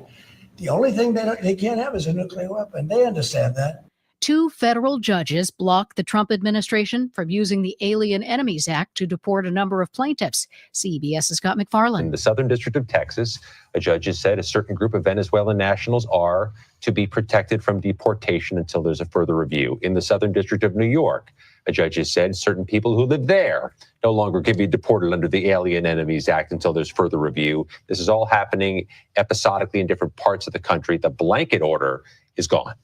The only thing they can't have is a nuclear weapon. They understand that. 2 federal judges blocked the Trump administration from using the Alien Enemies Act to deport a number of plaintiffs. CBS's Scott McFarland. In the Southern District of Texas, a judge has said a certain group of Venezuelan nationals are to be protected from deportation until there's a further review. In the Southern District of New York, a judge has said certain people who live there no longer can be deported under the Alien Enemies Act until there's further review. This is all happening episodically in different parts of the country. The blanket order is gone.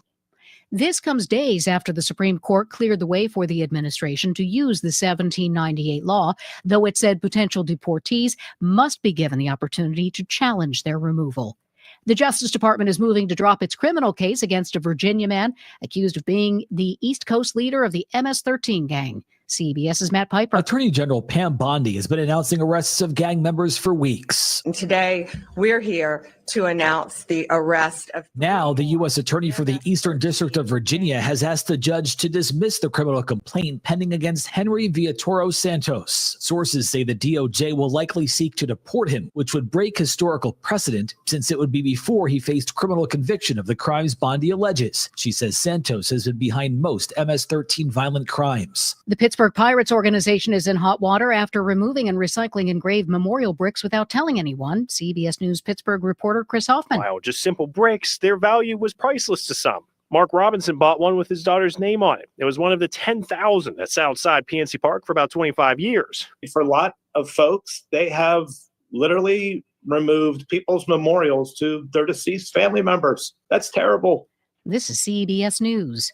This comes days after the Supreme Court cleared the way for the administration to use the 1798 law, though it said potential deportees must be given the opportunity to challenge their removal. The Justice Department is moving to drop its criminal case against a Virginia man accused of being the East Coast leader of the MS-13 gang. CBS's Matt Piper. Attorney General Pam Bondi has been announcing arrests of gang members for weeks. And today, we're here to announce the arrest of... Now, the U.S. Attorney for the Eastern District of Virginia has asked the judge to dismiss the criminal complaint pending against Henry Villatoro Santos. Sources say the DOJ will likely seek to deport him, which would break historical precedent since it would be before he faced criminal conviction of the crimes Bondi alleges. She says Santos has been behind most MS-13 violent crimes. The Pittsburgh Pirates organization is in hot water after removing and recycling engraved memorial bricks without telling anyone. CBS News Pittsburgh reporter Chris Hoffman. Wow, just simple bricks. Their value was priceless to some. Mark Robinson bought one with his daughter's name on it. It was one of the 10,000 that's outside PNC Park for about 25 years. For a lot of folks, they have literally removed people's memorials to their deceased family members. That's terrible. This is CBS News.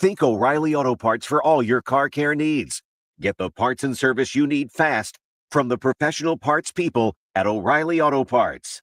Think O'Reilly Auto Parts for all your car care needs. Get the parts and service you need fast from the professional parts people at O'Reilly Auto Parts.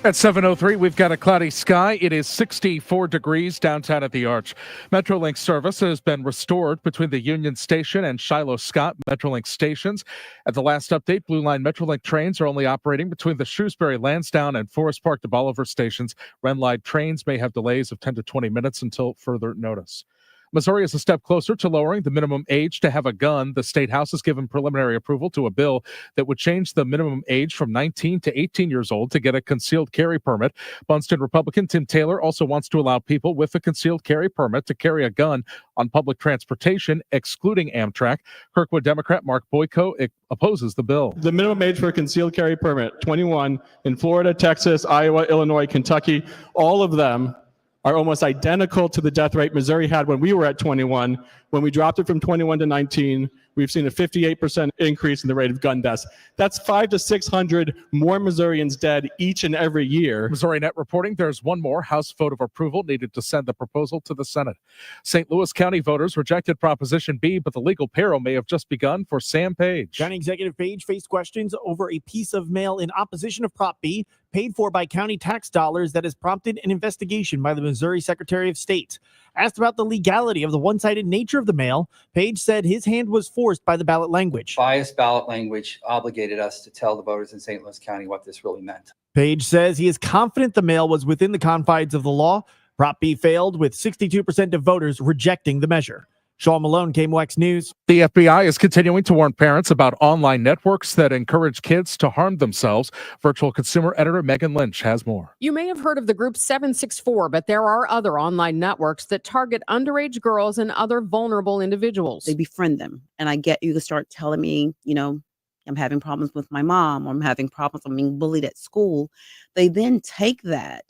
At 7:03, we've got a cloudy sky. It is 64 degrees downtown at the Arch. Metrolink service has been restored between the Union Station and Shiloh Scott Metrolink stations. At the last update, Blue Line Metrolink trains are only operating between the Shrewsbury, Lansdowne, and Forest Park to Bolivar stations. Red Line trains may have delays of 10 to 20 minutes until further notice. Missouri is a step closer to lowering the minimum age to have a gun. The state house has given preliminary approval to a bill that would change the minimum age from 19 to 18 years old to get a concealed carry permit. Bunston Republican Tim Taylor also wants to allow people with a concealed carry permit to carry a gun on public transportation, excluding Amtrak. Kirkwood Democrat Mark Boyko opposes the bill. The minimum age for a concealed carry permit, 21, in Florida, Texas, Iowa, Illinois, Kentucky, all of them are almost identical to the death rate Missouri had when we were at 21. When we dropped it from 21 to 19, we've seen a 58% increase in the rate of gun deaths. That's 500 to 600 more Missourians dead each and every year. Missouri Net reporting there's one more House vote of approval needed to send the proposal to the Senate. St. Louis County voters rejected Proposition B, but the legal peril may have just begun for Sam Page. County Executive Page faced questions over a piece of mail in opposition of Prop B, paid for by county tax dollars, that has prompted an investigation by the Missouri Secretary of State. Asked about the legality of the one-sided nature of the mail, Page said his hand was forced by the ballot language. Biased ballot language obligated us to tell the voters in St. Louis County what this really meant. Page says he is confident the mail was within the confines of the law. Prop B failed, with 62% of voters rejecting the measure. Sean Malone, KMOX News. The FBI is continuing to warn parents about online networks that encourage kids to harm themselves. Virtual consumer editor Megan Lynch has more. You may have heard of the group 764, but there are other online networks that target underage girls and other vulnerable individuals. They befriend them. And I get you to start telling me, I'm having problems with my mom, or I'm having problems, I'm being bullied at school. They then take that,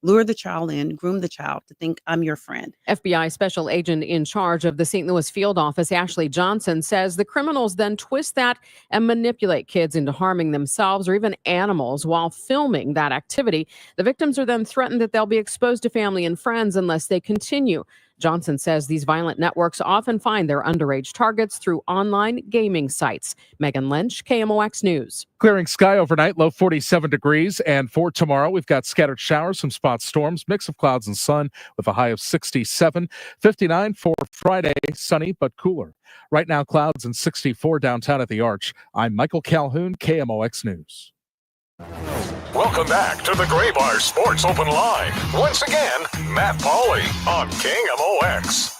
lure the child in, groom the child to think I'm your friend. FBI special agent in charge of the St. Louis field office, Ashley Johnson, says the criminals then twist that and manipulate kids into harming themselves or even animals while filming that activity. The victims are then threatened that they'll be exposed to family and friends unless they continue. Johnson says these violent networks often find their underage targets through online gaming sites. Megan Lynch, KMOX News. Clearing sky overnight, low 47 degrees. And for tomorrow, we've got scattered showers, some spot storms, mix of clouds and sun with a high of 67. 59 for Friday, sunny but cooler. Right now, clouds and 64 downtown at the Arch. I'm Michael Calhoun, KMOX News. Welcome back to the Gray Bar Sports Open Line. Once again, Matt Pauley on KMOX.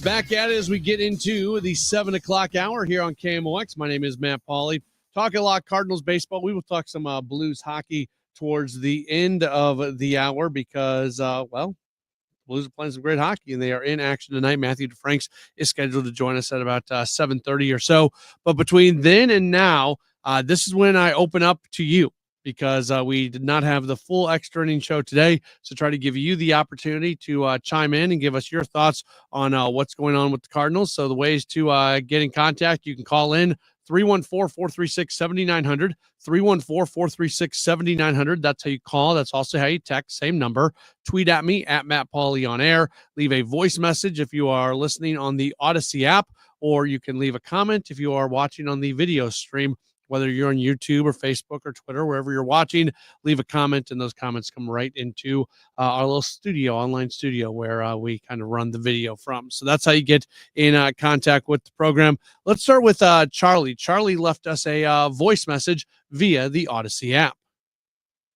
Back at it as we get into the 7 o'clock hour here on KMOX. My name is Matt Pauley. Talk a lot Cardinals baseball. We will talk some Blues hockey towards the end of the hour because, Blues are playing some great hockey, and they are in action tonight. Matthew DeFranks is scheduled to join us at about 7:30 or so. But between then and now, this is when I open up to you because we did not have the full extra inning show today. So try to give you the opportunity to chime in and give us your thoughts on what's going on with the Cardinals. So the ways to get in contact, you can call in 314-436-7900, 314-436-7900. That's how you call. That's also how you text. Same number. Tweet at me at Matt Pauley on air. Leave a voice message if you are listening on the Odyssey app, or you can leave a comment if you are watching on the video stream. Whether you're on YouTube or Facebook or Twitter, wherever you're watching, leave a comment, and those comments come right into our little studio, online studio, where we kind of run the video from. So that's how you get in contact with the program. Let's start with Charlie. Charlie left us a voice message via the Odyssey app.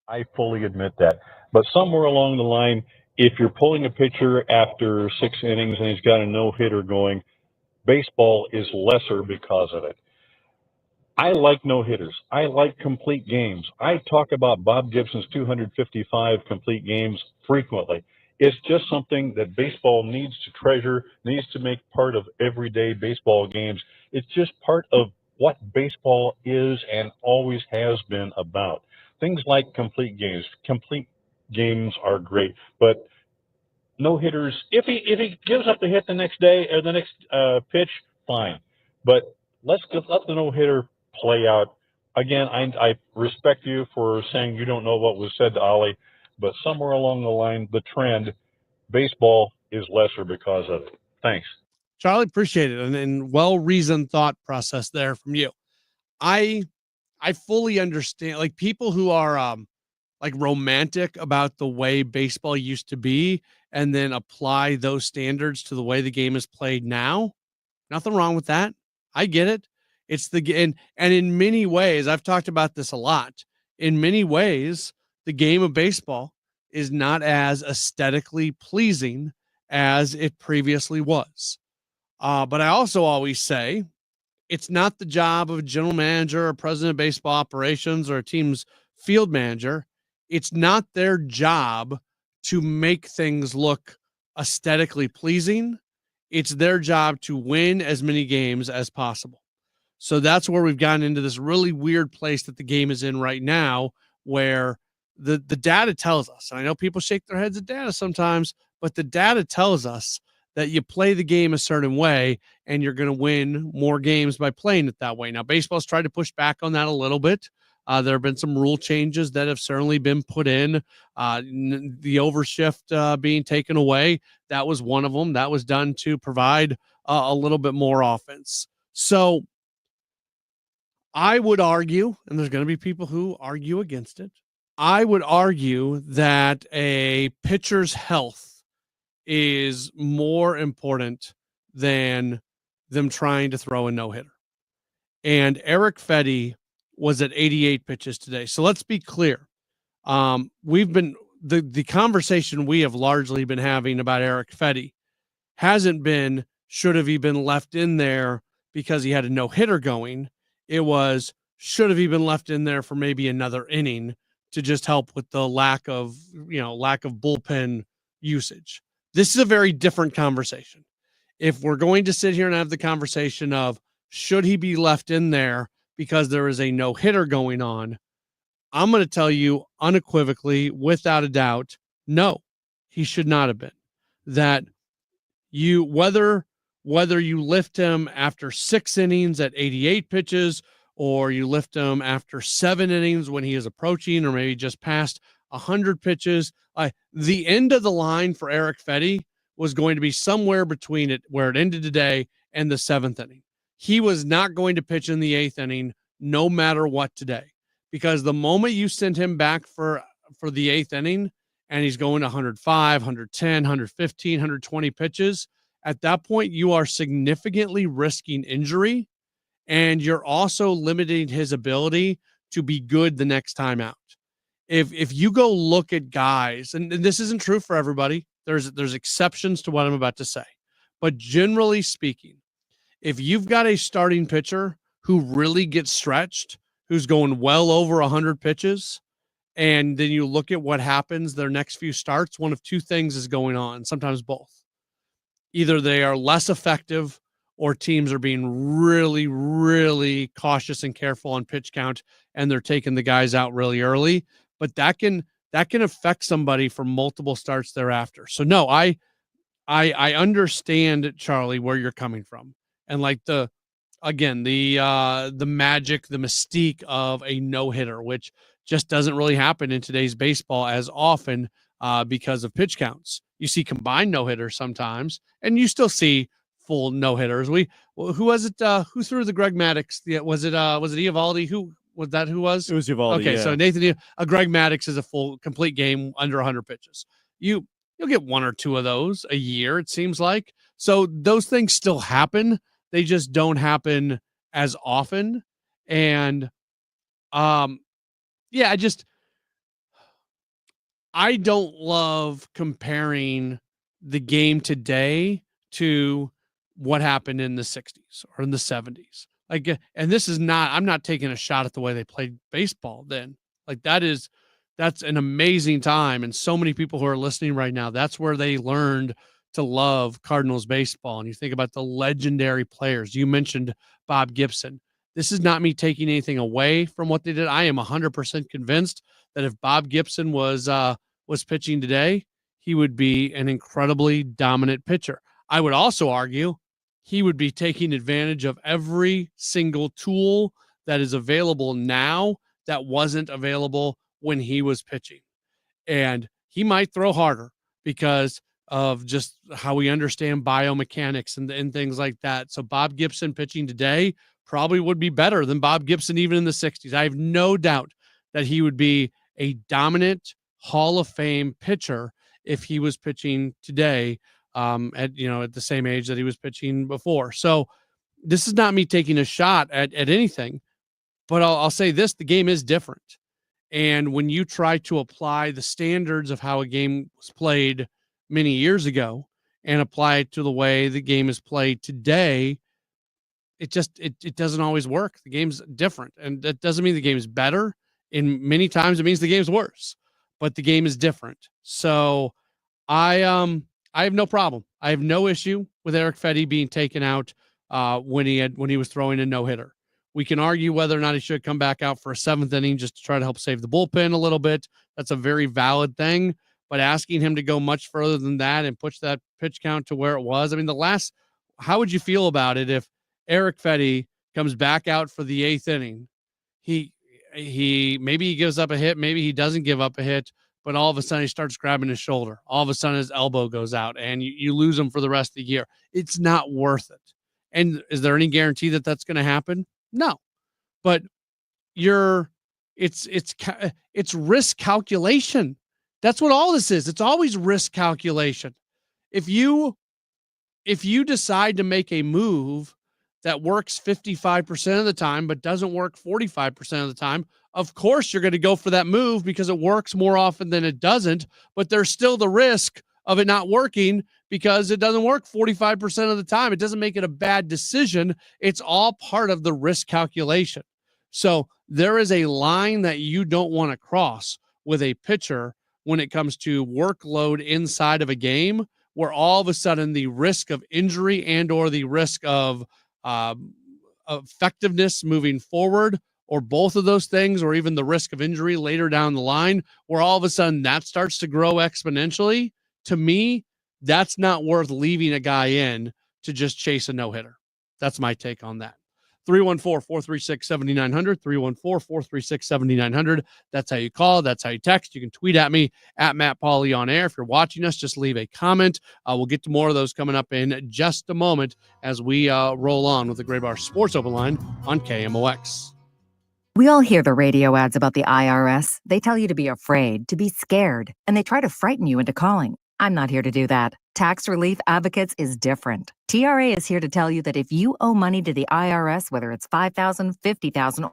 I fully admit that. But somewhere along the line, if you're pulling a pitcher after 6 innings and he's got a no-hitter going, baseball is lesser because of it. I like no-hitters. I like complete games. I talk about Bob Gibson's 255 complete games frequently. It's just something that baseball needs to treasure, needs to make part of everyday baseball games. It's just part of what baseball is and always has been about. Things like complete games. Complete games are great, but no-hitters, if he gives up the hit the next day or the next pitch, fine. But let's let the no-hitter play out. Again, I respect you for saying you don't know what was said to Ollie, but somewhere along the line, the trend, baseball is lesser because of it. Thanks. Charlie, appreciate it. And well-reasoned thought process there from you. I I fully understand, like, people who are like romantic about the way baseball used to be and then apply those standards to the way the game is played now. Nothing wrong with that. I get it. It's and in many ways, I've talked about this a lot. In many ways, the game of baseball is not as aesthetically pleasing as it previously was. But I also always say it's not the job of a general manager or president of baseball operations or a team's field manager. It's not their job to make things look aesthetically pleasing. It's their job to win as many games as possible. So that's where we've gotten into this really weird place that the game is in right now, where the data tells us, and I know people shake their heads at data sometimes, but the data tells us that you play the game a certain way and you're going to win more games by playing it that way. Now, baseball's tried to push back on that a little bit. There have been some rule changes that have certainly been put in. The overshift being taken away, that was one of them. That was done to provide a little bit more offense. So I would argue, and there's going to be people who argue against it, I would argue that a pitcher's health is more important than them trying to throw a no-hitter. And Eric Fedde was at 88 pitches today. So let's be clear. We've been the conversation we have largely been having about Eric Fedde hasn't been should have he been left in there because he had a no-hitter going. It was should have he been left in there for maybe another inning to just help with the lack of bullpen usage. This is a very different conversation. If we're going to sit here and have the conversation of should he be left in there because there is a no-hitter going on, I'm going to tell you unequivocally, without a doubt, no, he should not have been. That you whether you lift him after 6 innings at 88 pitches, or you lift him after 7 innings when he is approaching or maybe just past 100 pitches, the end of the line for Eric Fedde was going to be somewhere between it where it ended today and the 7th inning. He was not going to pitch in the 8th inning no matter what today, because the moment you send him back for the 8th inning and he's going to 105, 110, 115, 120 pitches, at that point you are significantly risking injury, and you're also limiting his ability to be good the next time out. If you go look at guys, and this isn't true for everybody, there's exceptions to what I'm about to say, but generally speaking, if you've got a starting pitcher who really gets stretched, who's going well over 100 pitches, and then you look at what happens their next few starts, one of two things is going on, sometimes both. Either they are less effective or teams are being really, really cautious and careful on pitch count, and they're taking the guys out really early. But that can affect somebody for multiple starts thereafter. So no, I understand, Charlie, where you're coming from, and like the magic, the mystique of a no-hitter, which just doesn't really happen in today's baseball as often because of pitch counts. You see combined no-hitters sometimes, and you still see full no-hitters. Who was it? Who threw the Greg Maddux? Was it Eovaldi? Who was that? Who was? It was Eovaldi. Okay, yeah. so Nathan, Greg Maddux is a full complete game under 100 pitches. You'll get one or two of those a year, it seems like. So those things still happen. They just don't happen as often. And I don't love comparing the game today to what happened in the 60s or in the 70s. Like, and this is not, I'm not taking a shot at the way they played baseball then. Like that's an amazing time. And so many people who are listening right now, that's where they learned to love Cardinals baseball. And you think about the legendary players. You mentioned Bob Gibson. This is not me taking anything away from what they did. I am 100% convinced that if Bob Gibson was pitching today, he would be an incredibly dominant pitcher. I would also argue he would be taking advantage of every single tool that is available now that wasn't available when he was pitching. And he might throw harder because of just how we understand biomechanics and things like that. So Bob Gibson pitching today probably would be better than Bob Gibson even in the 60s. I have no doubt that he would be a dominant Hall of Fame pitcher if he was pitching today at the same age that he was pitching before. So this is not me taking a shot at anything, but I'll say this: the game is different. And when you try to apply the standards of how a game was played many years ago and apply it to the way the game is played today, it doesn't always work. The game's different. And that doesn't mean the game is better. In many times it means the game's worse, but the game is different. So I have no problem. I have no issue with Eric Fetty being taken out when he was throwing a no-hitter. We can argue whether or not he should come back out for a 7th inning just to try to help save the bullpen a little bit. That's a very valid thing. But asking him to go much further than that and push that pitch count to where it was, I mean, how would you feel about it if Eric Fetty comes back out for the 8th inning? He maybe he gives up a hit, maybe he doesn't give up a hit, but all of a sudden he starts grabbing his shoulder. All of a sudden his elbow goes out and you lose him for the rest of the year. It's not worth it. And is there any guarantee that that's going to happen? No, but it's risk calculation. That's what all this is. It's always risk calculation. If you decide to make a move that works 55% of the time, but doesn't work 45% of the time, of course you're going to go for that move because it works more often than it doesn't, but there's still the risk of it not working because it doesn't work 45% of the time. It doesn't make it a bad decision. It's all part of the risk calculation. So there is a line that you don't want to cross with a pitcher when it comes to workload inside of a game, where all of a sudden the risk of injury and or the risk of effectiveness moving forward, or both of those things, or even the risk of injury later down the line, where all of a sudden that starts to grow exponentially. To me, that's not worth leaving a guy in to just chase a no-hitter. That's my take on that. 314-436-7900, 314-436-7900. That's how you call. That's how you text. You can tweet at me at Matt Pauley on air. If you're watching us, just leave a comment. We'll get to more of those coming up in just a moment as we roll on with the Gray Bar Sports Open Line on KMOX. We all hear the radio ads about the IRS. They tell you to be afraid, to be scared, and they try to frighten you into calling. I'm not here to do that. Tax Relief Advocates is different. TRA is here to tell you that if you owe money to the IRS, whether it's $5,000, $50,000,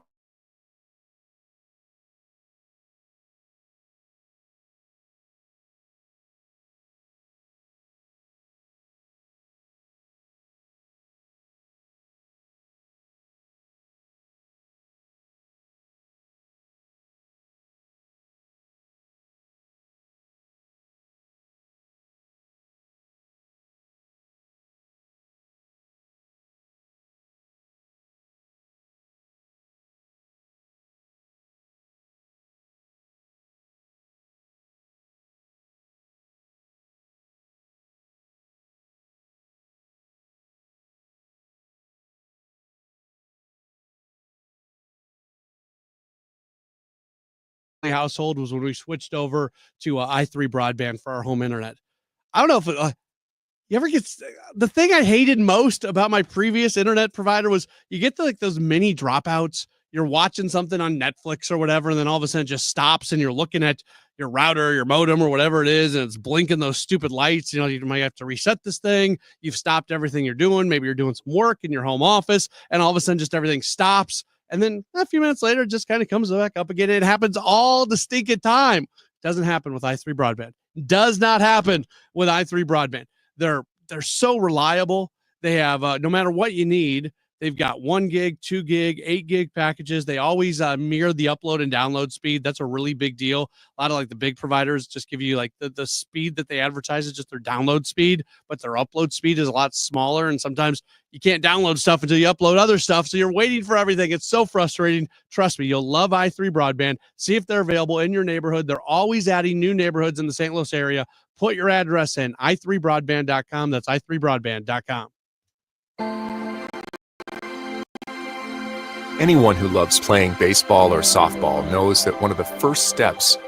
household was when we switched over to i3 broadband for our home internet. I don't know if you ever get the thing I hated most about my previous internet provider was you get those mini dropouts. You're watching something on Netflix or whatever, and then all of a sudden it just stops and you're looking at your router, your modem or whatever it is, and it's blinking those stupid lights. You know, you might have to reset this thing. You've stopped everything you're doing. Maybe you're doing some work in your home office, and all of a sudden just everything stops. And then a few minutes later, it just kind of comes back up again. It happens all the stinking time. Doesn't happen with i3 broadband. Does not happen with i3 broadband. They're so reliable. They have no matter what you need. They've got 1 gig, 2 gig, 8 gig packages. They always mirror the upload and download speed. That's a really big deal. A lot of the big providers just give you the speed that they advertise is just their download speed, but their upload speed is a lot smaller. And sometimes you can't download stuff until you upload other stuff. So you're waiting for everything. It's so frustrating. Trust me, you'll love i3 broadband. See if they're available in your neighborhood. They're always adding new neighborhoods in the St. Louis area. Put your address in i3broadband.com. That's i3broadband.com. Anyone who loves playing baseball or softball knows that one of the first steps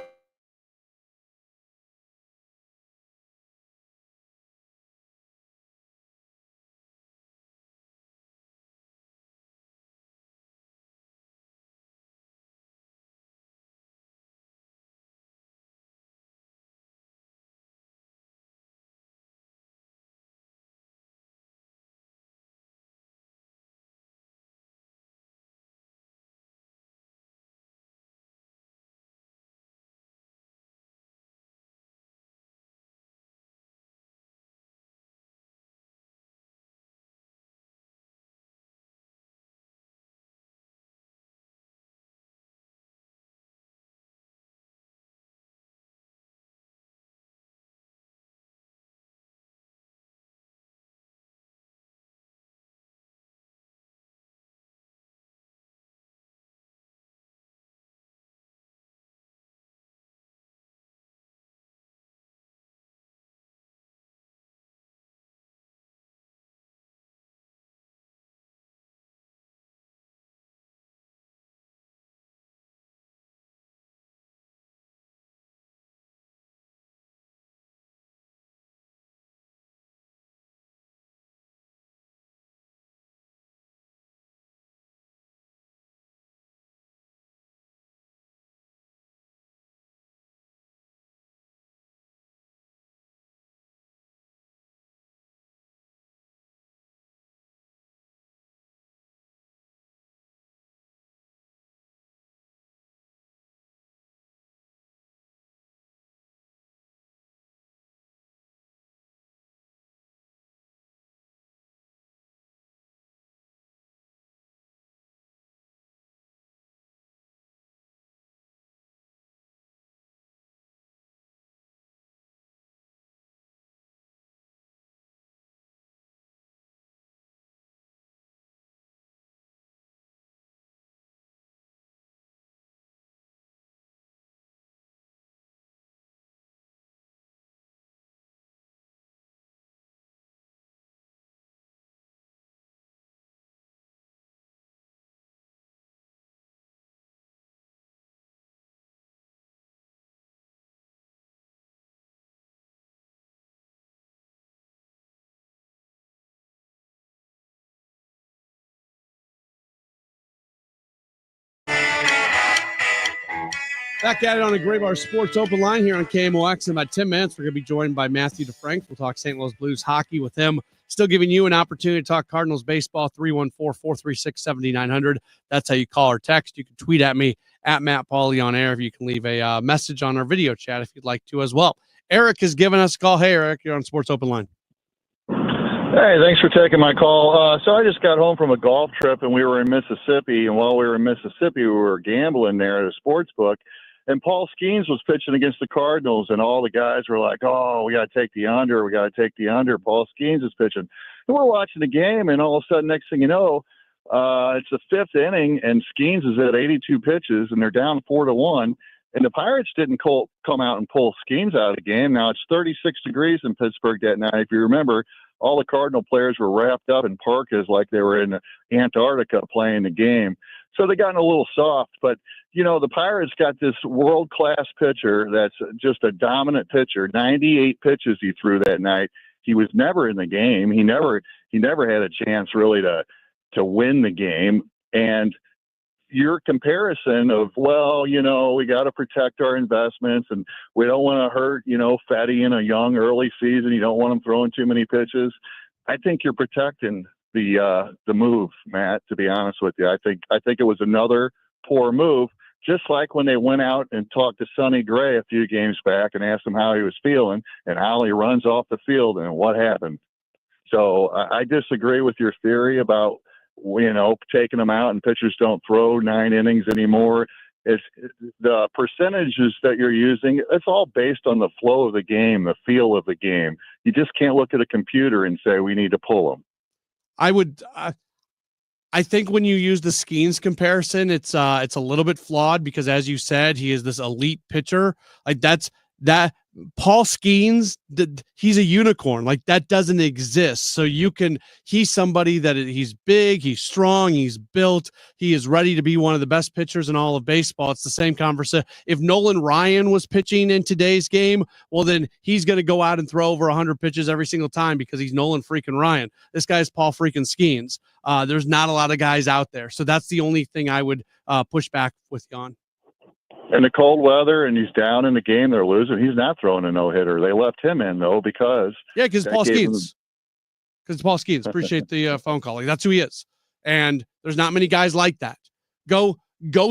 Back at it on the Graybar Sports Open Line here on KMOX. In about 10 minutes, we're going to be joined by Matthew DeFrank. We'll talk St. Louis Blues hockey with him. Still giving you an opportunity to talk Cardinals baseball, 314-436-7900. That's how you call or text. You can tweet at me, at Matt Pauley on air. If you can leave a message on our video chat if you'd like to as well. Eric has given us a call. Hey, Eric, you're on Sports Open Line. Hey, thanks for taking my call. So I just got home from a golf trip, and we were in Mississippi. And while we were in Mississippi, we were gambling there at a sports book. And Paul Skeens was pitching against the Cardinals, and all the guys were like, oh, we got to take the under. We got to take the under. Paul Skeens is pitching. And we're watching the game, and all of a sudden, next thing you know, it's the fifth inning, and Skeens is at 82 pitches, and they're down 4-1. And the Pirates didn't come out and pull Skeens out of the game. Now, it's 36 degrees in Pittsburgh that night. If you remember, all the Cardinal players were wrapped up in parkas like they were in Antarctica playing the game. So they got a little soft, but the Pirates got this world-class pitcher that's just a dominant pitcher. 98 pitches he threw that night. He was never in the game. He never had a chance really to win the game. And your comparison of, we got to protect our investments and we don't want to hurt, Fetty in a young early season. You don't want him throwing too many pitches. I think you're protecting the move, Matt, to be honest with you. I think it was another poor move, just like when they went out and talked to Sonny Gray a few games back and asked him how he was feeling and how he runs off the field and what happened. So I disagree with your theory about, taking them out and pitchers don't throw 9 innings anymore. It's the percentages that you're using. It's all based on the flow of the game, the feel of the game. You just can't look at a computer and say, we need to pull them. I think when you use the Skeens comparison, it's a little bit flawed because, as you said, he is this elite pitcher. Like that Paul Skeens, he's a unicorn. Like that doesn't exist. So he's somebody that he's big, he's strong, he's built, he is ready to be one of the best pitchers in all of baseball. It's the same conversation. If Nolan Ryan was pitching in today's game, well, then he's going to go out and throw over 100 pitches every single time because he's Nolan freaking Ryan. This guy's Paul freaking Skeens. There's not a lot of guys out there. So that's the only thing I would push back with you on. In the cold weather and he's down in the game, they're losing. He's not throwing a no-hitter. They left him in, though, because Paul Skeens. Because Paul Skeens. Appreciate the phone call. Like, that's who he is. And there's not many guys like that. Go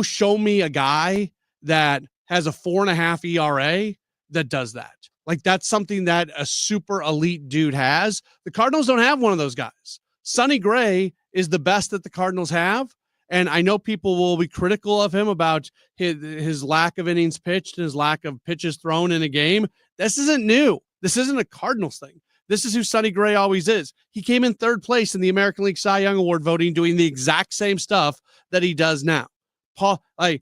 show me a guy that has a 4.5 ERA that does that. Like, that's something that a super elite dude has. The Cardinals don't have one of those guys. Sonny Gray is the best that the Cardinals have. And I know people will be critical of him about his lack of innings pitched and his lack of pitches thrown in a game. This isn't new. This isn't a Cardinals thing. This is who Sonny Gray always is. He came in 3rd place in the American League Cy Young Award voting, doing the exact same stuff that he does now. Paul Skeens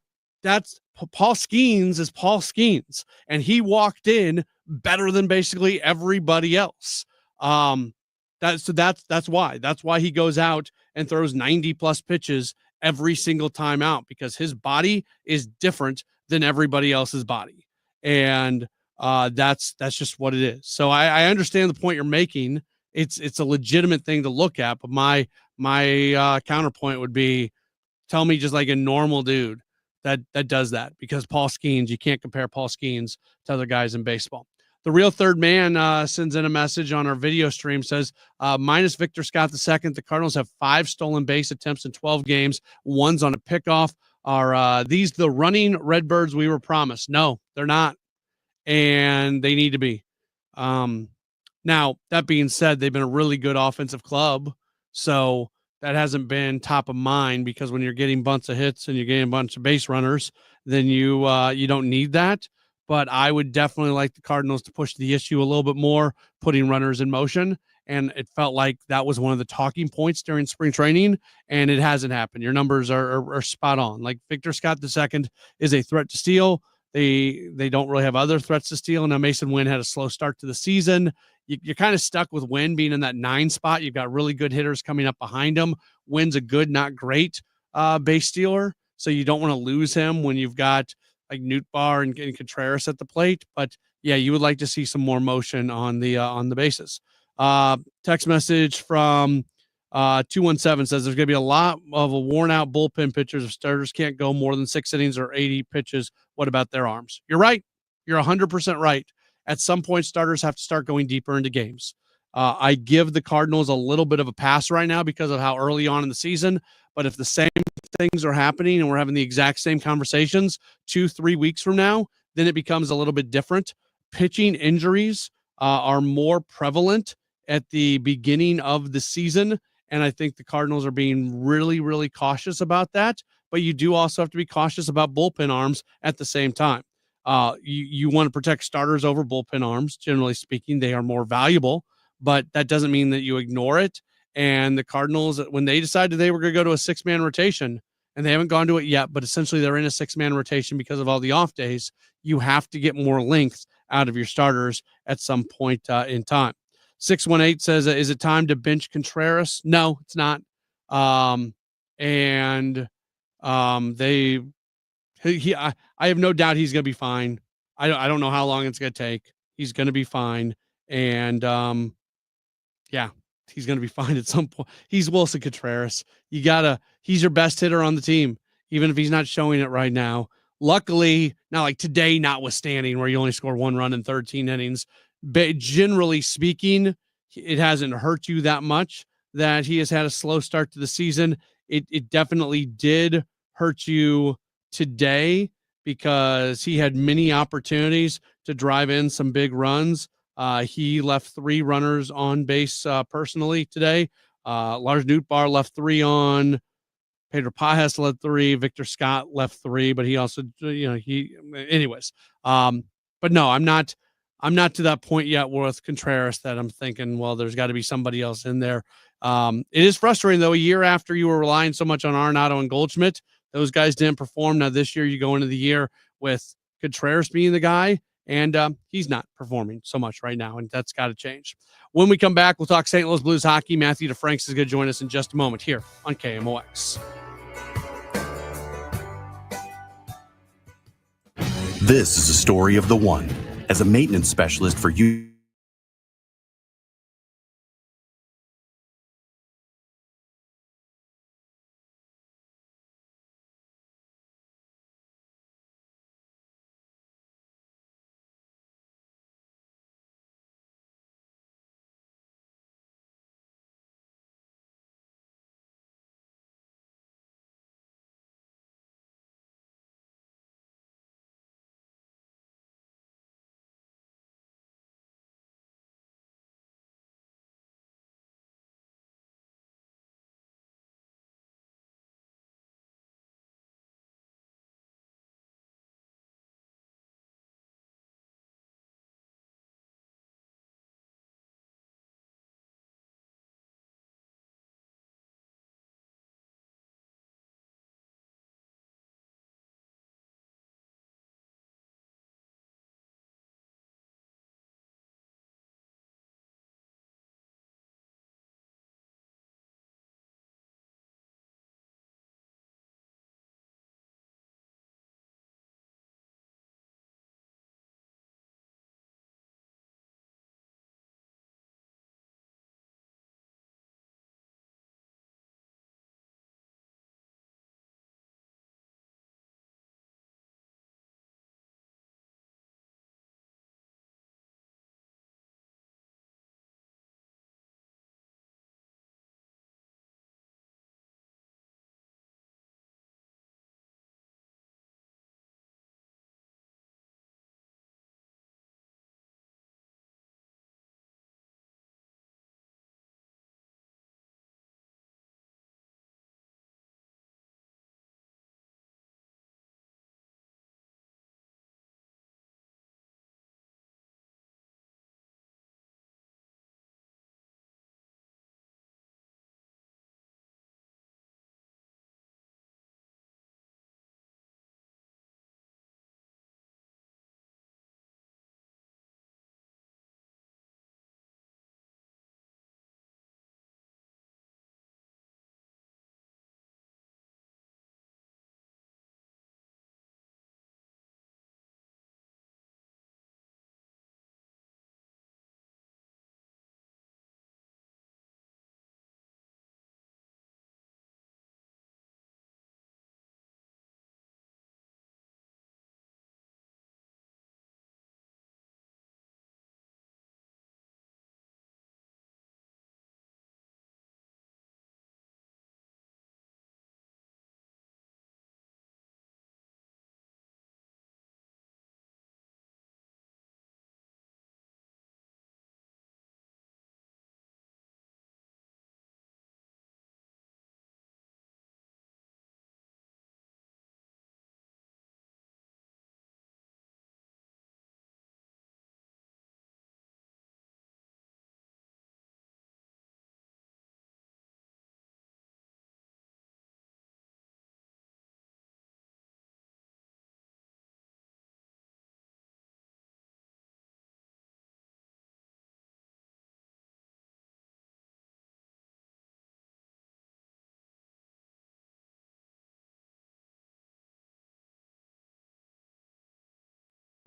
is Paul Skeens, and he walked in better than basically everybody else. That's why. That's why he goes out and throws 90 plus pitches every single time out, because his body is different than everybody else's body. And that's just what it is. So I understand the point you're making. It's a legitimate thing to look at, but my counterpoint would be, tell me just like a normal dude that does that, because Paul Skeens, you can't compare Paul Skeens to other guys in baseball. The Real Third Man sends in a message on our video stream, says, minus Victor Scott II, the Cardinals have 5 stolen base attempts in 12 games. 1's on a pickoff. Are these the running Redbirds we were promised? No, they're not. And they need to be. Now, that being said, they've been a really good offensive club. So that hasn't been top of mind, because when you're getting bunch of hits and you're getting a bunch of base runners, then you don't need that. But I would definitely like the Cardinals to push the issue a little bit more, putting runners in motion. And it felt like that was one of the talking points during spring training, and it hasn't happened. Your numbers are spot on. Like Victor Scott II is a threat to steal. They don't really have other threats to steal. Now Mason Wynn had a slow start to the season. You're kind of stuck with Wynn being in that 9 spot. You've got really good hitters coming up behind him. Wynn's a good, not great base stealer. So you don't want to lose him when you've got like Nootbaar and Contreras at the plate. But yeah, you would like to see some more motion on the bases. Text message from 217 says there's going to be a lot of a worn out bullpen pitchers if starters can't go more than 6 innings or 80 pitches. What about their arms? You're right. You're 100% right. At some point, starters have to start going deeper into games. I give the Cardinals a little bit of a pass right now because of how early on in the season. But if the same things are happening and we're having the exact same conversations 2-3 weeks from now, then it becomes a little bit different. Pitching injuries are more prevalent at the beginning of the season. And I think the Cardinals are being really, really cautious about that. But you do also have to be cautious about bullpen arms at the same time. You want to protect starters over bullpen arms. Generally speaking, they are more valuable, but that doesn't mean that you ignore it. And the Cardinals, when they decided they were going to go to a 6-man rotation, and they haven't gone to it yet, but essentially they're in a 6-man rotation because of all the off days, you have to get more length out of your starters at some point in time. 618 says, is it time to bench Contreras? No, it's not. I have no doubt he's going to be fine. I don't know how long it's going to take. He's going to be fine. And yeah, he's going to be fine at some point. He's Wilson Contreras. He's your best hitter on the team, even if he's not showing it right now. Luckily, not like today, notwithstanding, where you only score 1 run in 13 innings. But generally speaking, it hasn't hurt you that much that he has had a slow start to the season. It definitely did hurt you today because he had many opportunities to drive in some big runs. He left 3 runners on base personally today. Lars Nootbaar left 3 on. Pedro Pajes led 3. Victor Scott left 3, but he also, anyways. But no, I'm not to that point yet with Contreras that I'm thinking, well, there's got to be somebody else in there. It is frustrating though. A year after you were relying so much on Arenado and Goldschmidt, those guys didn't perform. Now this year you go into the year with Contreras being the guy, and he's not performing so much right now, and that's got to change. When we come back, we'll talk St. Louis Blues hockey. Matthew DeFranks is going to join us in just a moment here on KMOX. This is the story of the one. As a maintenance specialist for you.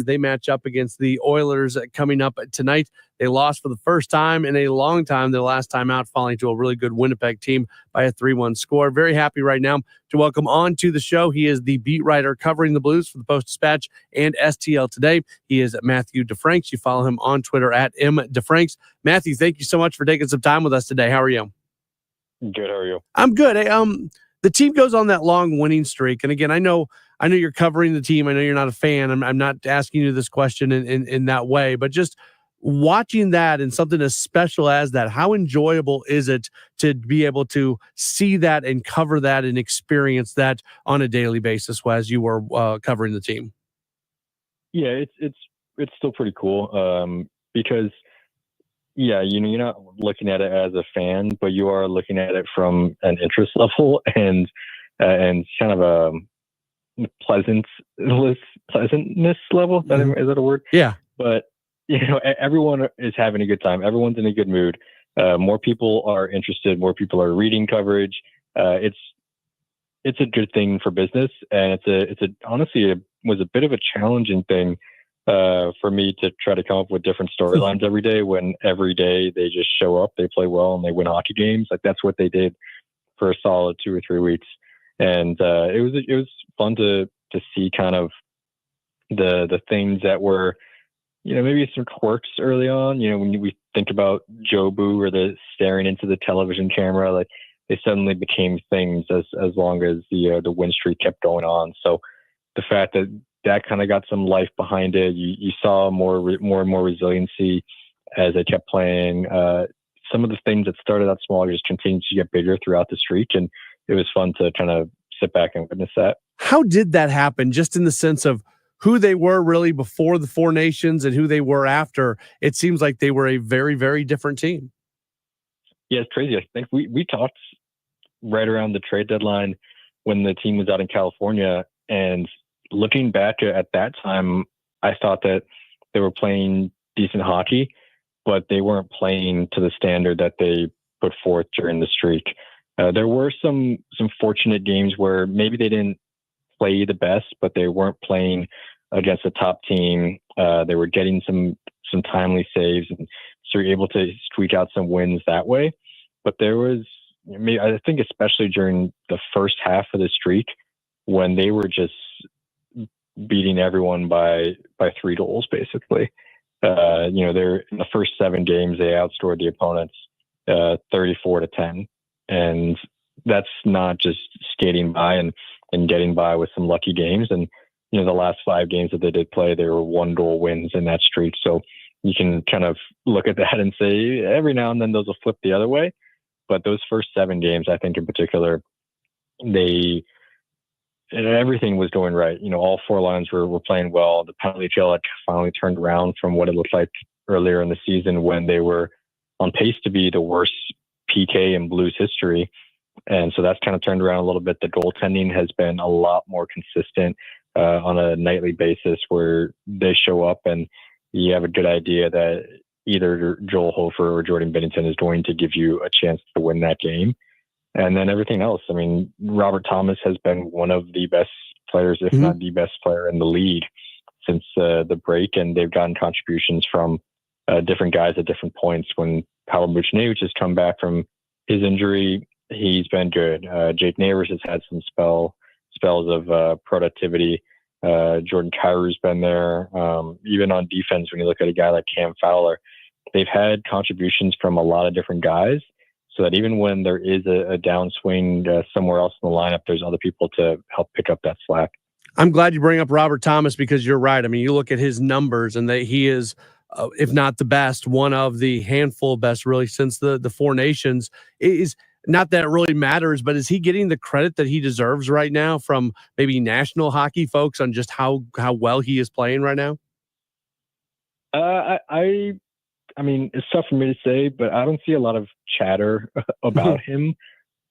they match up against the Oilers coming up tonight. They lost for the first time in a long time, their last time out, falling to a really good Winnipeg team by a 3-1 score. Very happy right now to welcome on to the show. He is the beat writer covering the Blues for the Post-Dispatch and STL Today. He is Matthew DeFranks. You follow him on Twitter at @MDeFranks. Matthew, thank you so much for taking some time with us today. How are you? Good. How are you? I'm good. Hey, the team goes on that long winning streak. And again, I know you're covering the team. I know you're not a fan. I'm not asking you this question in that way, but just watching that and something as special as that, how enjoyable is it to be able to see that and cover that and experience that on a daily basis as you were covering the team? Yeah, it's still pretty cool because, yeah, you're not looking at it as a fan, but you are looking at it from an interest level and kind of a pleasantness level. Is that a word? Yeah. But everyone is having a good time. Everyone's in a good mood. More people are interested. More people are reading coverage. It's a good thing for business, and honestly, it was a bit of a challenging thing for me to try to come up with different storylines every day. When every day they just show up, they play well, and they win hockey games. Like that's what they did for a solid 2 or 3 weeks, and it was fun to see kind of the things that were, maybe some quirks early on. When we think about Jobu or the staring into the television camera, like they suddenly became things as long as the win streak kept going on. So the fact that kind of got some life behind it, you saw more and more resiliency as they kept playing. Some of the things that started out small just continued to get bigger throughout the streak, and it was fun to kind of sit back and witness that. How did that happen? Just in the sense of who they were really before the Four Nations and who they were after, it seems like they were a very, very different team. Yeah, it's crazy. I think we talked right around the trade deadline when the team was out in California, and looking back at that time, I thought that they were playing decent hockey, but they weren't playing to the standard that they put forth during the streak. There were some fortunate games where maybe they didn't play the best, but they weren't playing against a top team. They were getting some timely saves, and so you're able to squeak out some wins that way. But there was, I think, especially during the first half of the streak, when they were just beating everyone by 3 goals, basically. They're in the first 7 games, they outscored the opponents 34-10, and that's not just skating by and getting by with some lucky games. And the last 5 games that they did play, they were 1-goal wins in that streak. So you can kind of look at that and say every now and then those will flip the other way. But those first 7 games, I think in particular, everything was going right. All 4 lines were playing well. The penalty kill had finally turned around from what it looked like earlier in the season when they were on pace to be the worst PK in Blues history. And so that's kind of turned around a little bit. The goaltending has been a lot more consistent on a nightly basis, where they show up and you have a good idea that either Joel Hofer or Jordan Binnington is going to give you a chance to win that game. And then everything else. I mean, Robert Thomas has been one of the best players, if not the best player in the league since the break. And they've gotten contributions from different guys at different points. When Paolo Buchnevich has come back from his injury, he's been good. Jake Neighbors has had some spells of productivity. Jordan Kyrou's been there. Even on defense, when you look at a guy like Cam Fowler, they've had contributions from a lot of different guys, so that even when there is a downswing somewhere else in the lineup, there's other people to help pick up that slack. I'm glad you bring up Robert Thomas, because you're right. I mean, you look at his numbers and he is, if not the best, one of the handful best really since the Four Nations. Is not that it really matters, but is he getting the credit that he deserves right now from maybe national hockey folks on just how well he is playing right now? I mean, it's tough for me to say, but I don't see a lot of chatter about him.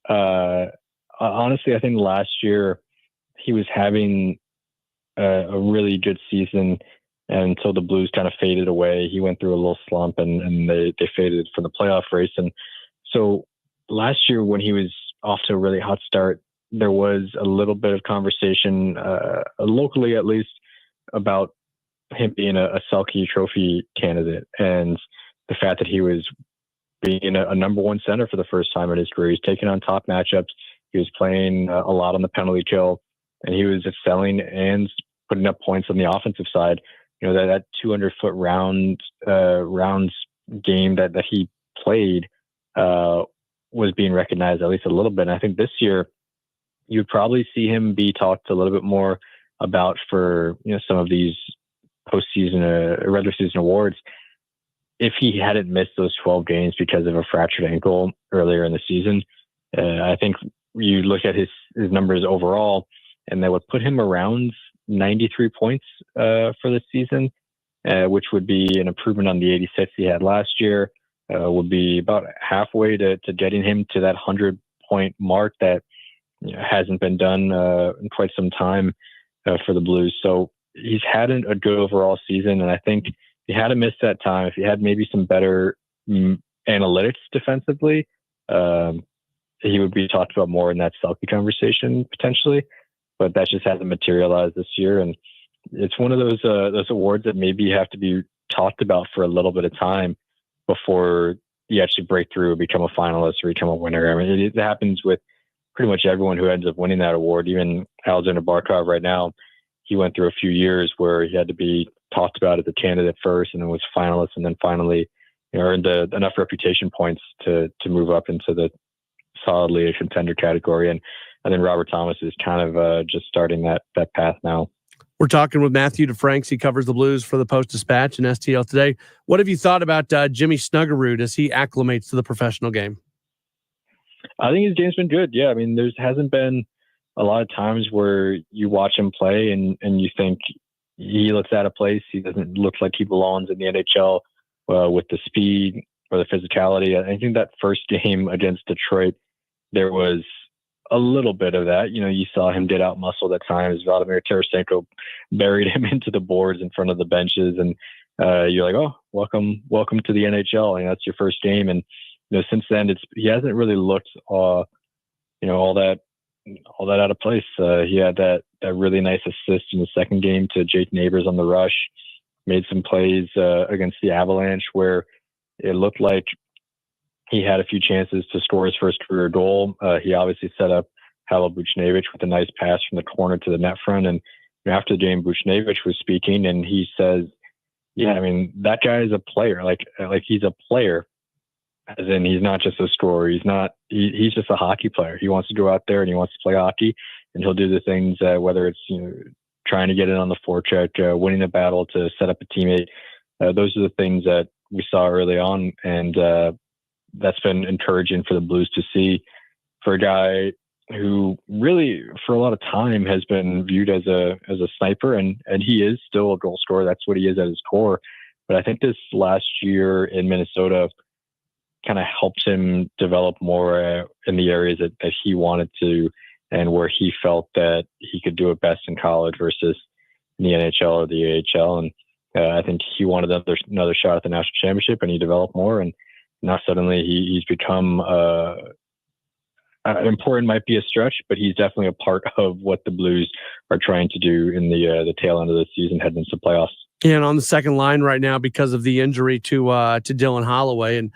Honestly, I think last year he was having a really good season until the Blues kind of faded away. He went through a little slump and they faded from the playoff race. And so last year, when he was off to a really hot start, there was a little bit of conversation, locally at least, about him being a Selke Trophy candidate, and the fact that he was being a number one center for the first time in his career. He's taking on top matchups. He was playing a lot on the penalty kill, and he was excelling and putting up points on the offensive side. You know, that 200-foot rounds game that he played was being recognized at least a little bit. And I think this year you'd probably see him be talked a little bit more about for, you know, some of these postseason, regular season awards. If he hadn't missed those 12 games because of a fractured ankle earlier in the season, I think you look at his numbers overall, and that would put him around 93 points for the season, which would be an improvement on the 86 he had last year. Would be about halfway to getting him to that 100-point mark that, you know, hasn't been done in quite some time for the Blues. So he's had a good overall season, and I think if he hadn't missed that time, if he had maybe some better analytics defensively, he would be talked about more in that Selke conversation potentially. But that just hasn't materialized this year, and it's one of those awards that maybe have to be talked about for a little bit of time before you actually break through or become a finalist or become a winner. I mean, it happens with pretty much everyone who ends up winning that award. Even Alexander Barkov right now, he went through a few years where he had to be talked about as a candidate first, and then was finalist, and then finally, you know, earned enough reputation points to move up into the solidly a contender category. And then Robert Thomas is kind of just starting that path now. We're talking with Matthew DeFranks. He covers the Blues for the Post-Dispatch and STL Today. What have you thought about Jimmy Snuggerud as he acclimates to the professional game? I think his game's been good. Yeah, I mean, there hasn't been a lot of times where you watch him play and you think he looks out of place. He doesn't look like he belongs in the NHL with the speed or the physicality. I think that first game against Detroit, there was a little bit of that. You know, you saw him get out muscled at times. Vladimir Tarasenko buried him into the boards in front of the benches, and you're like, oh, welcome to the NHL. And that's your first game. And you know, since then, he hasn't really looked, all that out of place. He had that really nice assist in the second game to Jake Neighbors on the rush. Made some plays against the Avalanche where it looked like he had a few chances to score his first career goal. He obviously set up Pavel Buchnevich with a nice pass from the corner to the net front. And after the game, Buchnevich was speaking, and he says, "Yeah, I mean, that guy is a player. Like he's a player, as in he's not just a scorer. He's just a hockey player. He wants to go out there and he wants to play hockey, and he'll do the things, whether it's, you know, trying to get in on the forecheck, winning a battle to set up a teammate. Those are the things that we saw early on, and that's been encouraging for the Blues to see, for a guy who really for a lot of time has been viewed as a sniper, and he is still a goal scorer. That's what he is at his core. But I think this last year in Minnesota kind of helps him develop more in the areas that he wanted to, and where he felt that he could do it best in college versus in the NHL or the AHL. And I think he wanted another shot at the national championship, and he developed more. And now suddenly he's become important, might be a stretch, but he's definitely a part of what the Blues are trying to do in the tail end of the season, heading into the playoffs. And on the second line right now because of the injury to Dylan Holloway, and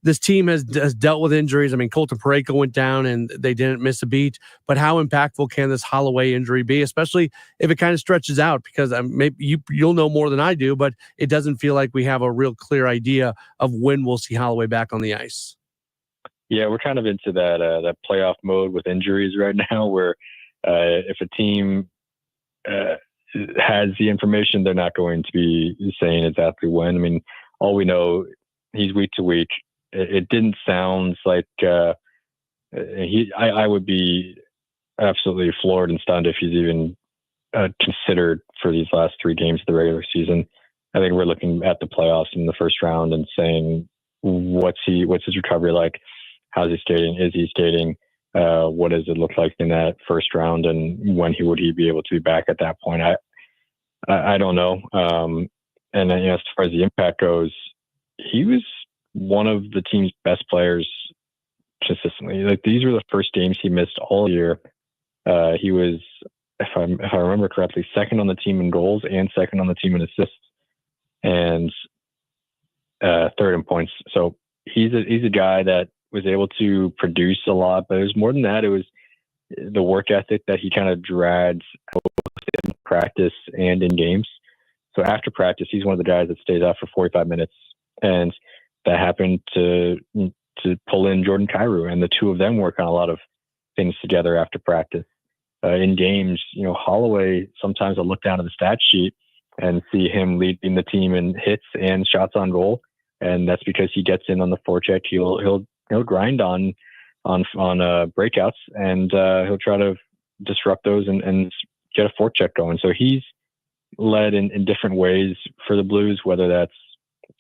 this team has dealt with injuries. I mean, Colton Parayko went down and they didn't miss a beat. But how impactful can this Holloway injury be, especially if it kind of stretches out? Because maybe you'll know more than I do, but it doesn't feel like we have a real clear idea of when we'll see Holloway back on the ice. Yeah, we're kind of into that playoff mode with injuries right now, where if a team has the information, they're not going to be saying exactly when. I mean, all we know, he's week to week. It didn't sound like I would be absolutely floored and stunned if he's even considered for these last 3 games of the regular season. I think we're looking at the playoffs in the first round and saying, what's his recovery like? How's he skating? Is he skating? What does it look like in that first round? And when would he be able to be back at that point? I don't know. And then, as far as the impact goes, he was one of the team's best players consistently. Like, these were the first games he missed all year. He was if I remember correctly, second on the team in goals and second on the team in assists, and third in points. So he's a guy that was able to produce a lot, but it was more than that. It was the work ethic that he kind of drags both in practice and in games. So after practice, he's one of the guys that stays out for 45 minutes, and that happened to pull in Jordan Kyrou, and the two of them work on a lot of things together after practice. In games, Holloway, sometimes I'll look down at the stat sheet and see him leading the team in hits and shots on goal, and that's because he gets in on the forecheck. He'll grind on breakouts, and he'll try to disrupt those and get a forecheck going. So he's led in different ways for the Blues, whether that's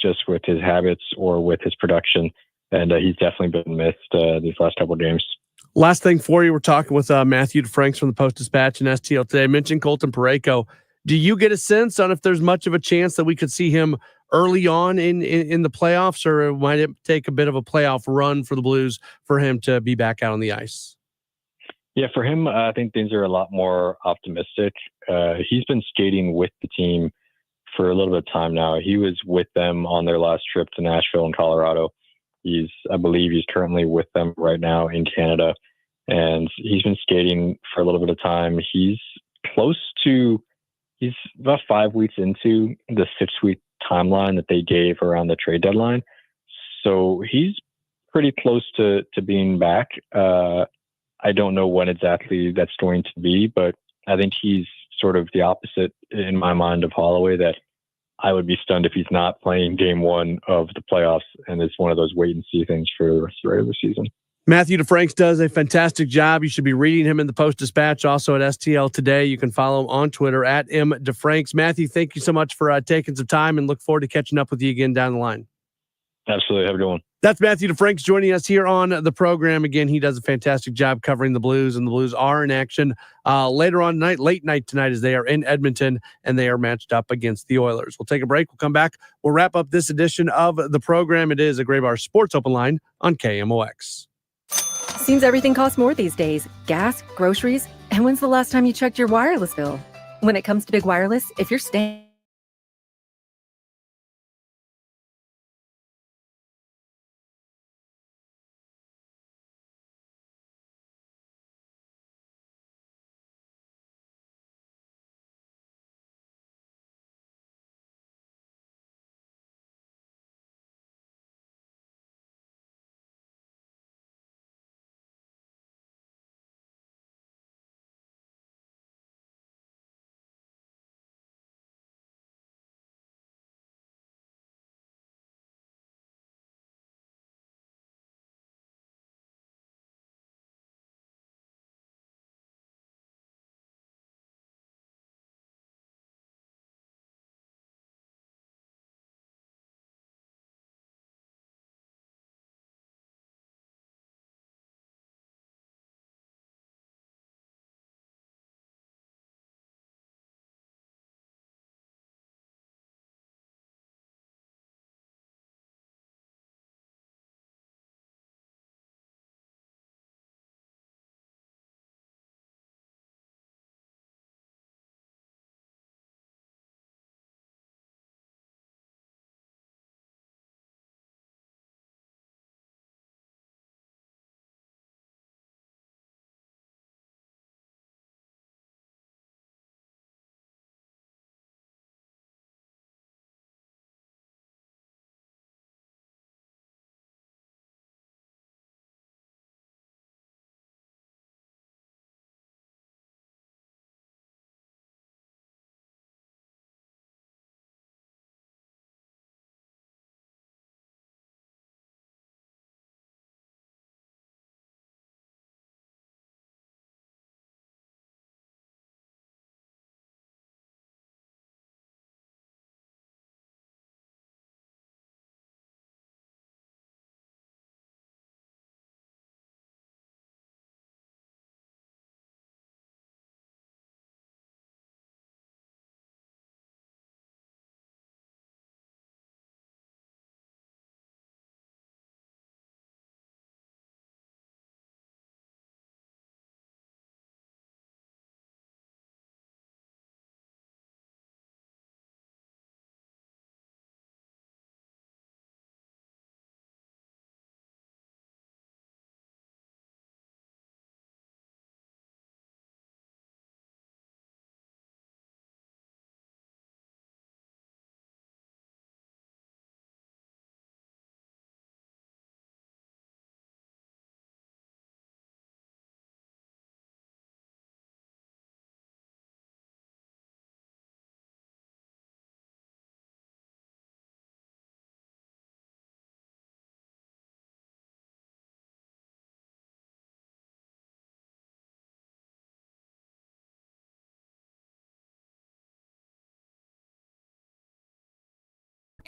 just with his habits or with his production, and he's definitely been missed these last couple of games. Last thing for you, we're talking with Matthew DeFranks from the Post-Dispatch and STL today. I mentioned Colton Parayko. Do you get a sense on if there's much of a chance that we could see him early on in the playoffs, or might it take a bit of a playoff run for the Blues for him to be back out on the ice? Yeah, for him, I think things are a lot more optimistic. He's been skating with the team for a little bit of time now. He was with them on their last trip to Nashville and Colorado. I believe he's currently with them right now in Canada, and he's been skating for a little bit of time. He's about 5 weeks into the 6-week timeline that they gave around the trade deadline. So he's pretty close to being back. I don't know when exactly that's going to be, but I think he's sort of the opposite in my mind of Holloway, that I would be stunned if he's not playing game one of the playoffs, and it's one of those wait and see things for the rest of the regular season. Matthew DeFranks does a fantastic job. You should be reading him in the Post-Dispatch, also at STL Today. You can follow him on Twitter at @MDeFranks. Matthew, thank you so much for taking some time, and look forward to catching up with you again down the line. Absolutely. Have a good one. That's Matthew DeFranks joining us here on the program. Again, he does a fantastic job covering the Blues, and the Blues are in action later on tonight, late night tonight, as they are in Edmonton and they are matched up against the Oilers. We'll take a break. We'll come back. We'll wrap up this edition of the program. It is a Grey Bar Sports Open Line on KMOX. Seems everything costs more these days. Gas, groceries, and when's the last time you checked your wireless bill? When it comes to big wireless, if you're staying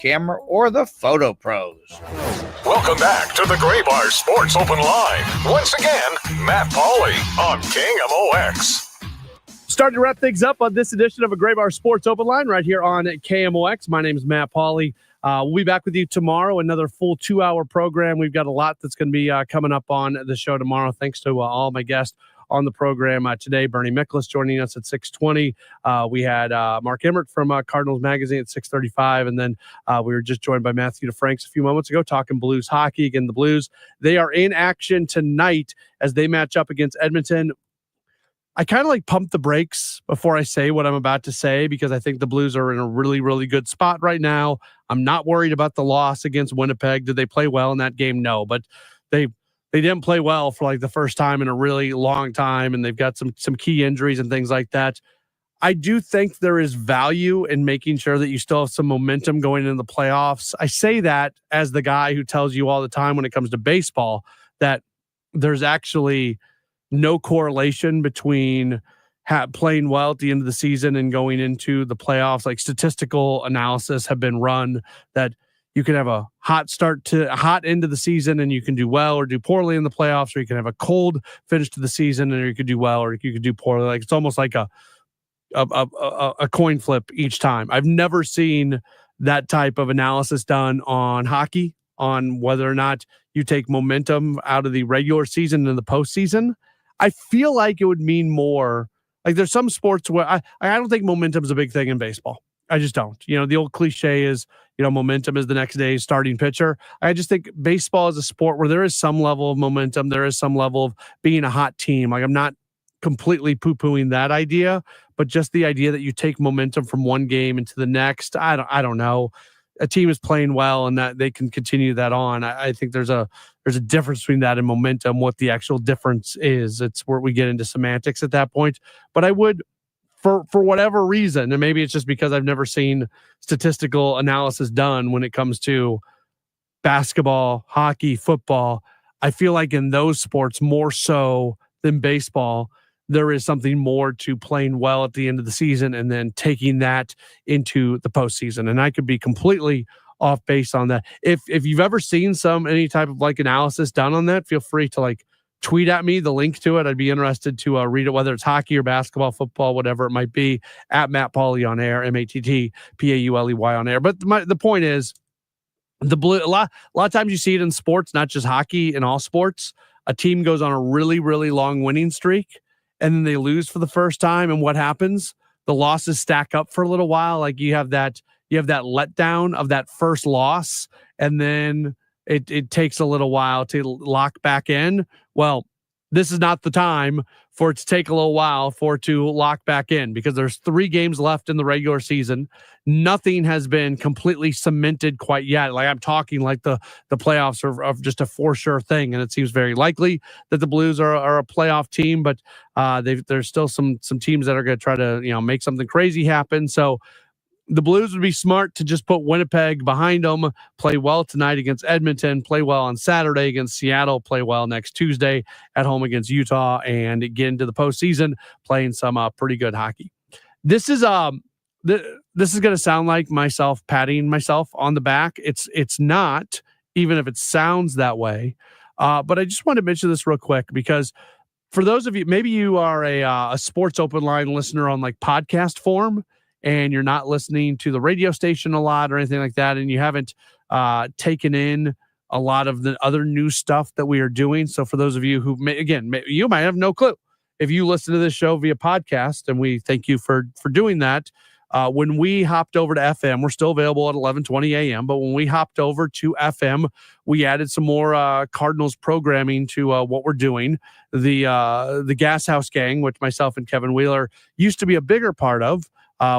camera or the Photo Pros. Welcome back to the Gray Bar Sports Open Line. Once again, Matt Pauley on KMOX. Starting to wrap things up on this edition of a Gray Bar Sports Open Line right here on KMOX. My name is Matt Pauley. We'll be back with you tomorrow, another full 2-hour program. We've got a lot that's going to be coming up on the show tomorrow. Thanks to all my guests on the program today. Bernie Miklasz joining us at 6:20. We had Mark Emmert from Cardinals Magazine at 6:35. And then we were just joined by Matthew DeFranks a few moments ago talking Blues hockey. Again, the Blues, they are in action tonight as they match up against Edmonton. I kind of like pump the brakes before I say what I'm about to say because I think the Blues are in a really, really good spot right now. I'm not worried about the loss against Winnipeg. Did they play well in that game? No, but they didn't play well for like the first time in a really long time, and they've got some key injuries and things like that. I do think there is value in making sure that you still have some momentum going into the playoffs. I say that as the guy who tells you all the time when it comes to baseball that there's actually no correlation between playing well at the end of the season and going into the playoffs. Like statistical analysis have been run that you can have a hot end of the season and you can do well or do poorly in the playoffs, or you can have a cold finish to the season and you could do well or you could do poorly. Like it's almost like a coin flip each time. I've never seen that type of analysis done on hockey, on whether or not you take momentum out of the regular season and the postseason. I feel like it would mean more. Like there's some sports where I don't think momentum is a big thing in baseball. I just don't. The old cliche is, momentum is the next day's starting pitcher. I just think baseball is a sport where there is some level of momentum. There is some level of being a hot team. Like I'm not completely poo-pooing that idea, but just the idea that you take momentum from one game into the next. I don't know. A team is playing well and that they can continue that on. I think there's a difference between that and momentum. What the actual difference is, it's where we get into semantics at that point. But I would, for whatever reason, and maybe it's just because I've never seen statistical analysis done when it comes to basketball, hockey, football. I feel like in those sports more so than baseball, there is something more to playing well at the end of the season and then taking that into the postseason. And I could be completely off base on that. If you've ever seen any type of like analysis done on that, feel free to like tweet at me the link to it. I'd be interested to read it, whether it's hockey or basketball, football, whatever it might be, at Matt Pauley on air, MattPauley on air. But the point is, the Blue, a lot of times you see it in sports, not just hockey, in all sports. A team goes on a really, really long winning streak, and then they lose for the first time. And what happens? The losses stack up for a little while. Like you have that letdown of that first loss, and then it takes a little while to lock back in. Well, this is not the time for it to take a little while for it to lock back in because there's 3 games left in the regular season. Nothing has been completely cemented quite yet. Like I'm talking like the playoffs are just a for sure thing. And it seems very likely that the Blues are a playoff team, but there's still some teams that are going to try to, make something crazy happen. So the Blues would be smart to just put Winnipeg behind them, play well tonight against Edmonton, play well on Saturday against Seattle, play well next Tuesday at home against Utah, and get into the postseason playing some pretty good hockey. This is going to sound like myself patting myself on the back. It's not, even if it sounds that way. But I just want to mention this real quick because for those of you, maybe you are a Sports Open Line listener on like podcast form, and you're not listening to the radio station a lot or anything like that, and you haven't taken in a lot of the other new stuff that we are doing. So for those of you who, you might have no clue if you listen to this show via podcast, and we thank you for doing that. When we hopped over to FM, we're still available at 11:20 a.m., but when we hopped over to FM, we added some more Cardinals programming to what we're doing. The Gas House Gang, which myself and Kevin Wheeler used to be a bigger part of,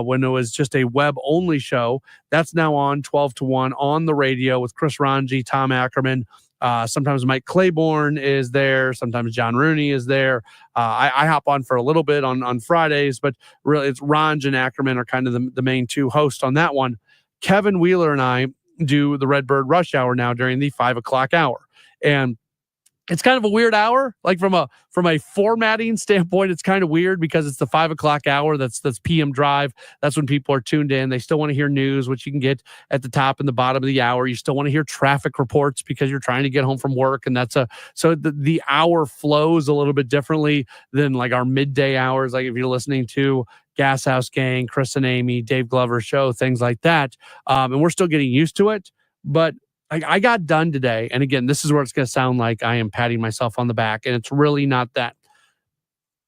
when it was just a web-only show. That's now on 12 to 1 on the radio with Chris Ranji, Tom Ackerman. Sometimes Mike Claiborne is there. Sometimes John Rooney is there. I hop on for a little bit on Fridays, but really it's Ranj and Ackerman are kind of the main 2 hosts on that one. Kevin Wheeler and I do the Redbird Rush Hour now during the 5 o'clock hour. And it's kind of a weird hour. Like from a formatting standpoint, it's kind of weird because it's the 5 o'clock hour. That's PM drive. That's when people are tuned in. They still want to hear news, which you can get at the top and the bottom of the hour. You still want to hear traffic reports because you're trying to get home from work. And so the hour flows a little bit differently than like our midday hours. Like if you're listening to Gas House Gang, Chris and Amy, Dave Glover show, things like that. And we're still getting used to it, but I got done today. And again, this is where it's going to sound like I am patting myself on the back. And it's really not that.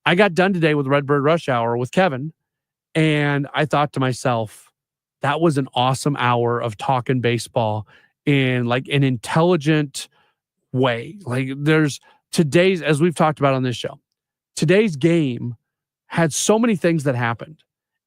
I got done today with Redbird Rush Hour with Kevin. And I thought to myself, that was an awesome hour of talking baseball in like an intelligent way. Like there's today's, as we've talked about on this show, today's game had so many things that happened.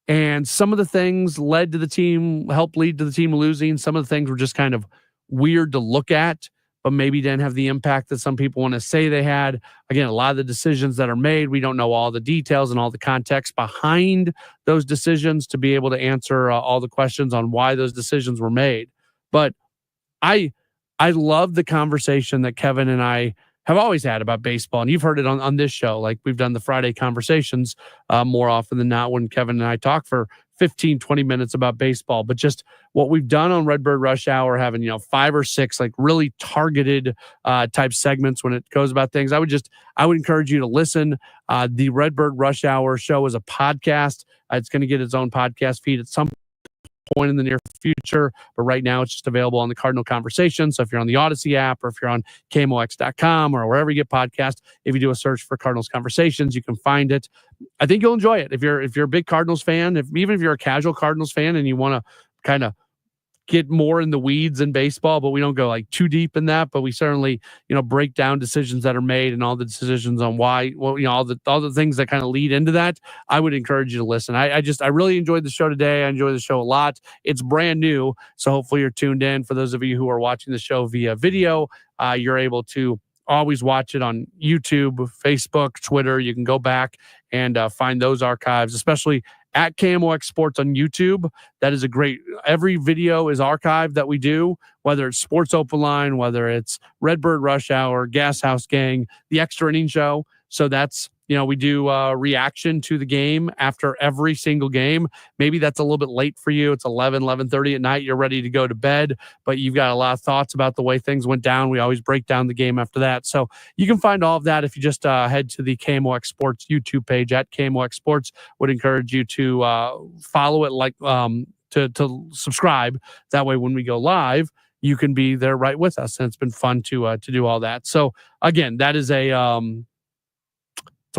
And some of the things helped lead to the team losing. Some of the things were just kind of weird to look at, but maybe didn't have the impact that some people want to say they had. Again, a lot of the decisions that are made, we don't know all the details and all the context behind those decisions to be able to answer all the questions on why those decisions were made. But I love the conversation that Kevin and I have always had about baseball. And you've heard it on this show. Like we've done the Friday conversations more often than not when Kevin and I talk for 15, 20 minutes about baseball. But just what we've done on Redbird Rush Hour, having, 5 or 6 like really targeted type segments when it goes about things. I would encourage you to listen. The Redbird Rush Hour show is a podcast. It's going to get its own podcast feed at some point in the near future, but right now it's just available on the Cardinal Conversation. So if you're on the Odyssey app or if you're on KMOX.com or wherever you get podcasts, if you do a search for Cardinals Conversations, you can find it. I think you'll enjoy it. If you're a big Cardinals fan, even if you're a casual Cardinals fan and you want to kind of get more in the weeds in baseball, but we don't go like too deep in that, but we certainly, break down decisions that are made and all the decisions on why, all the things that kind of lead into that. I would encourage you to listen. I really enjoyed the show today. I enjoy the show a lot. It's brand new. So hopefully you're tuned in. For those of you who are watching the show via video, you're able to always watch it on YouTube, Facebook, Twitter. You can go back and find those archives, especially at KMOX Sports on YouTube. That is every video is archived that we do, whether it's Sports Open Line, whether it's Redbird Rush Hour, Gas House Gang, the Extra Inning Show. So that's, we do reaction to the game after every single game. Maybe that's a little bit late for you. It's 11:30 at night. You're ready to go to bed, but you've got a lot of thoughts about the way things went down. We always break down the game after that. So you can find all of that if you just head to the KMOX Sports YouTube page at KMOX Sports. Would encourage you to follow it, to subscribe. That way when we go live, you can be there right with us. And it's been fun to do all that. So again, that is a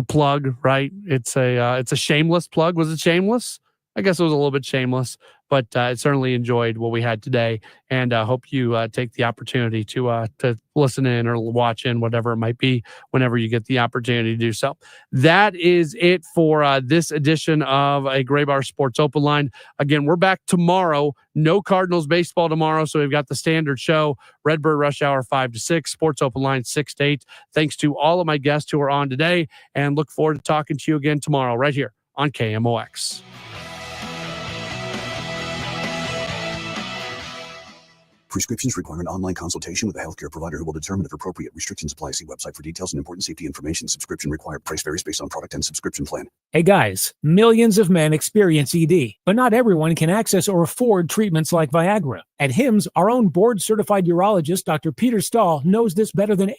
plug, right? It's a shameless plug. Was it shameless? I guess it was a little bit shameless, but I certainly enjoyed what we had today, and hope you take the opportunity to listen in or watch in, whatever it might be, whenever you get the opportunity to do so. That is it for this edition of a Gray Bar Sports Open Line. Again, we're back tomorrow. No Cardinals baseball tomorrow, so we've got the standard show, Redbird Rush Hour 5 to 6, Sports Open Line 6 to 8. Thanks to all of my guests who are on today, and look forward to talking to you again tomorrow right here on KMOX. Prescriptions require an online consultation with a healthcare provider who will determine if appropriate. Restrictions apply. See website for details and important safety information. Subscription required. Price varies based on product and subscription plan. Hey guys, millions of men experience ED, but not everyone can access or afford treatments like Viagra. At HIMSS, our own board-certified urologist, Dr. Peter Stahl, knows this better than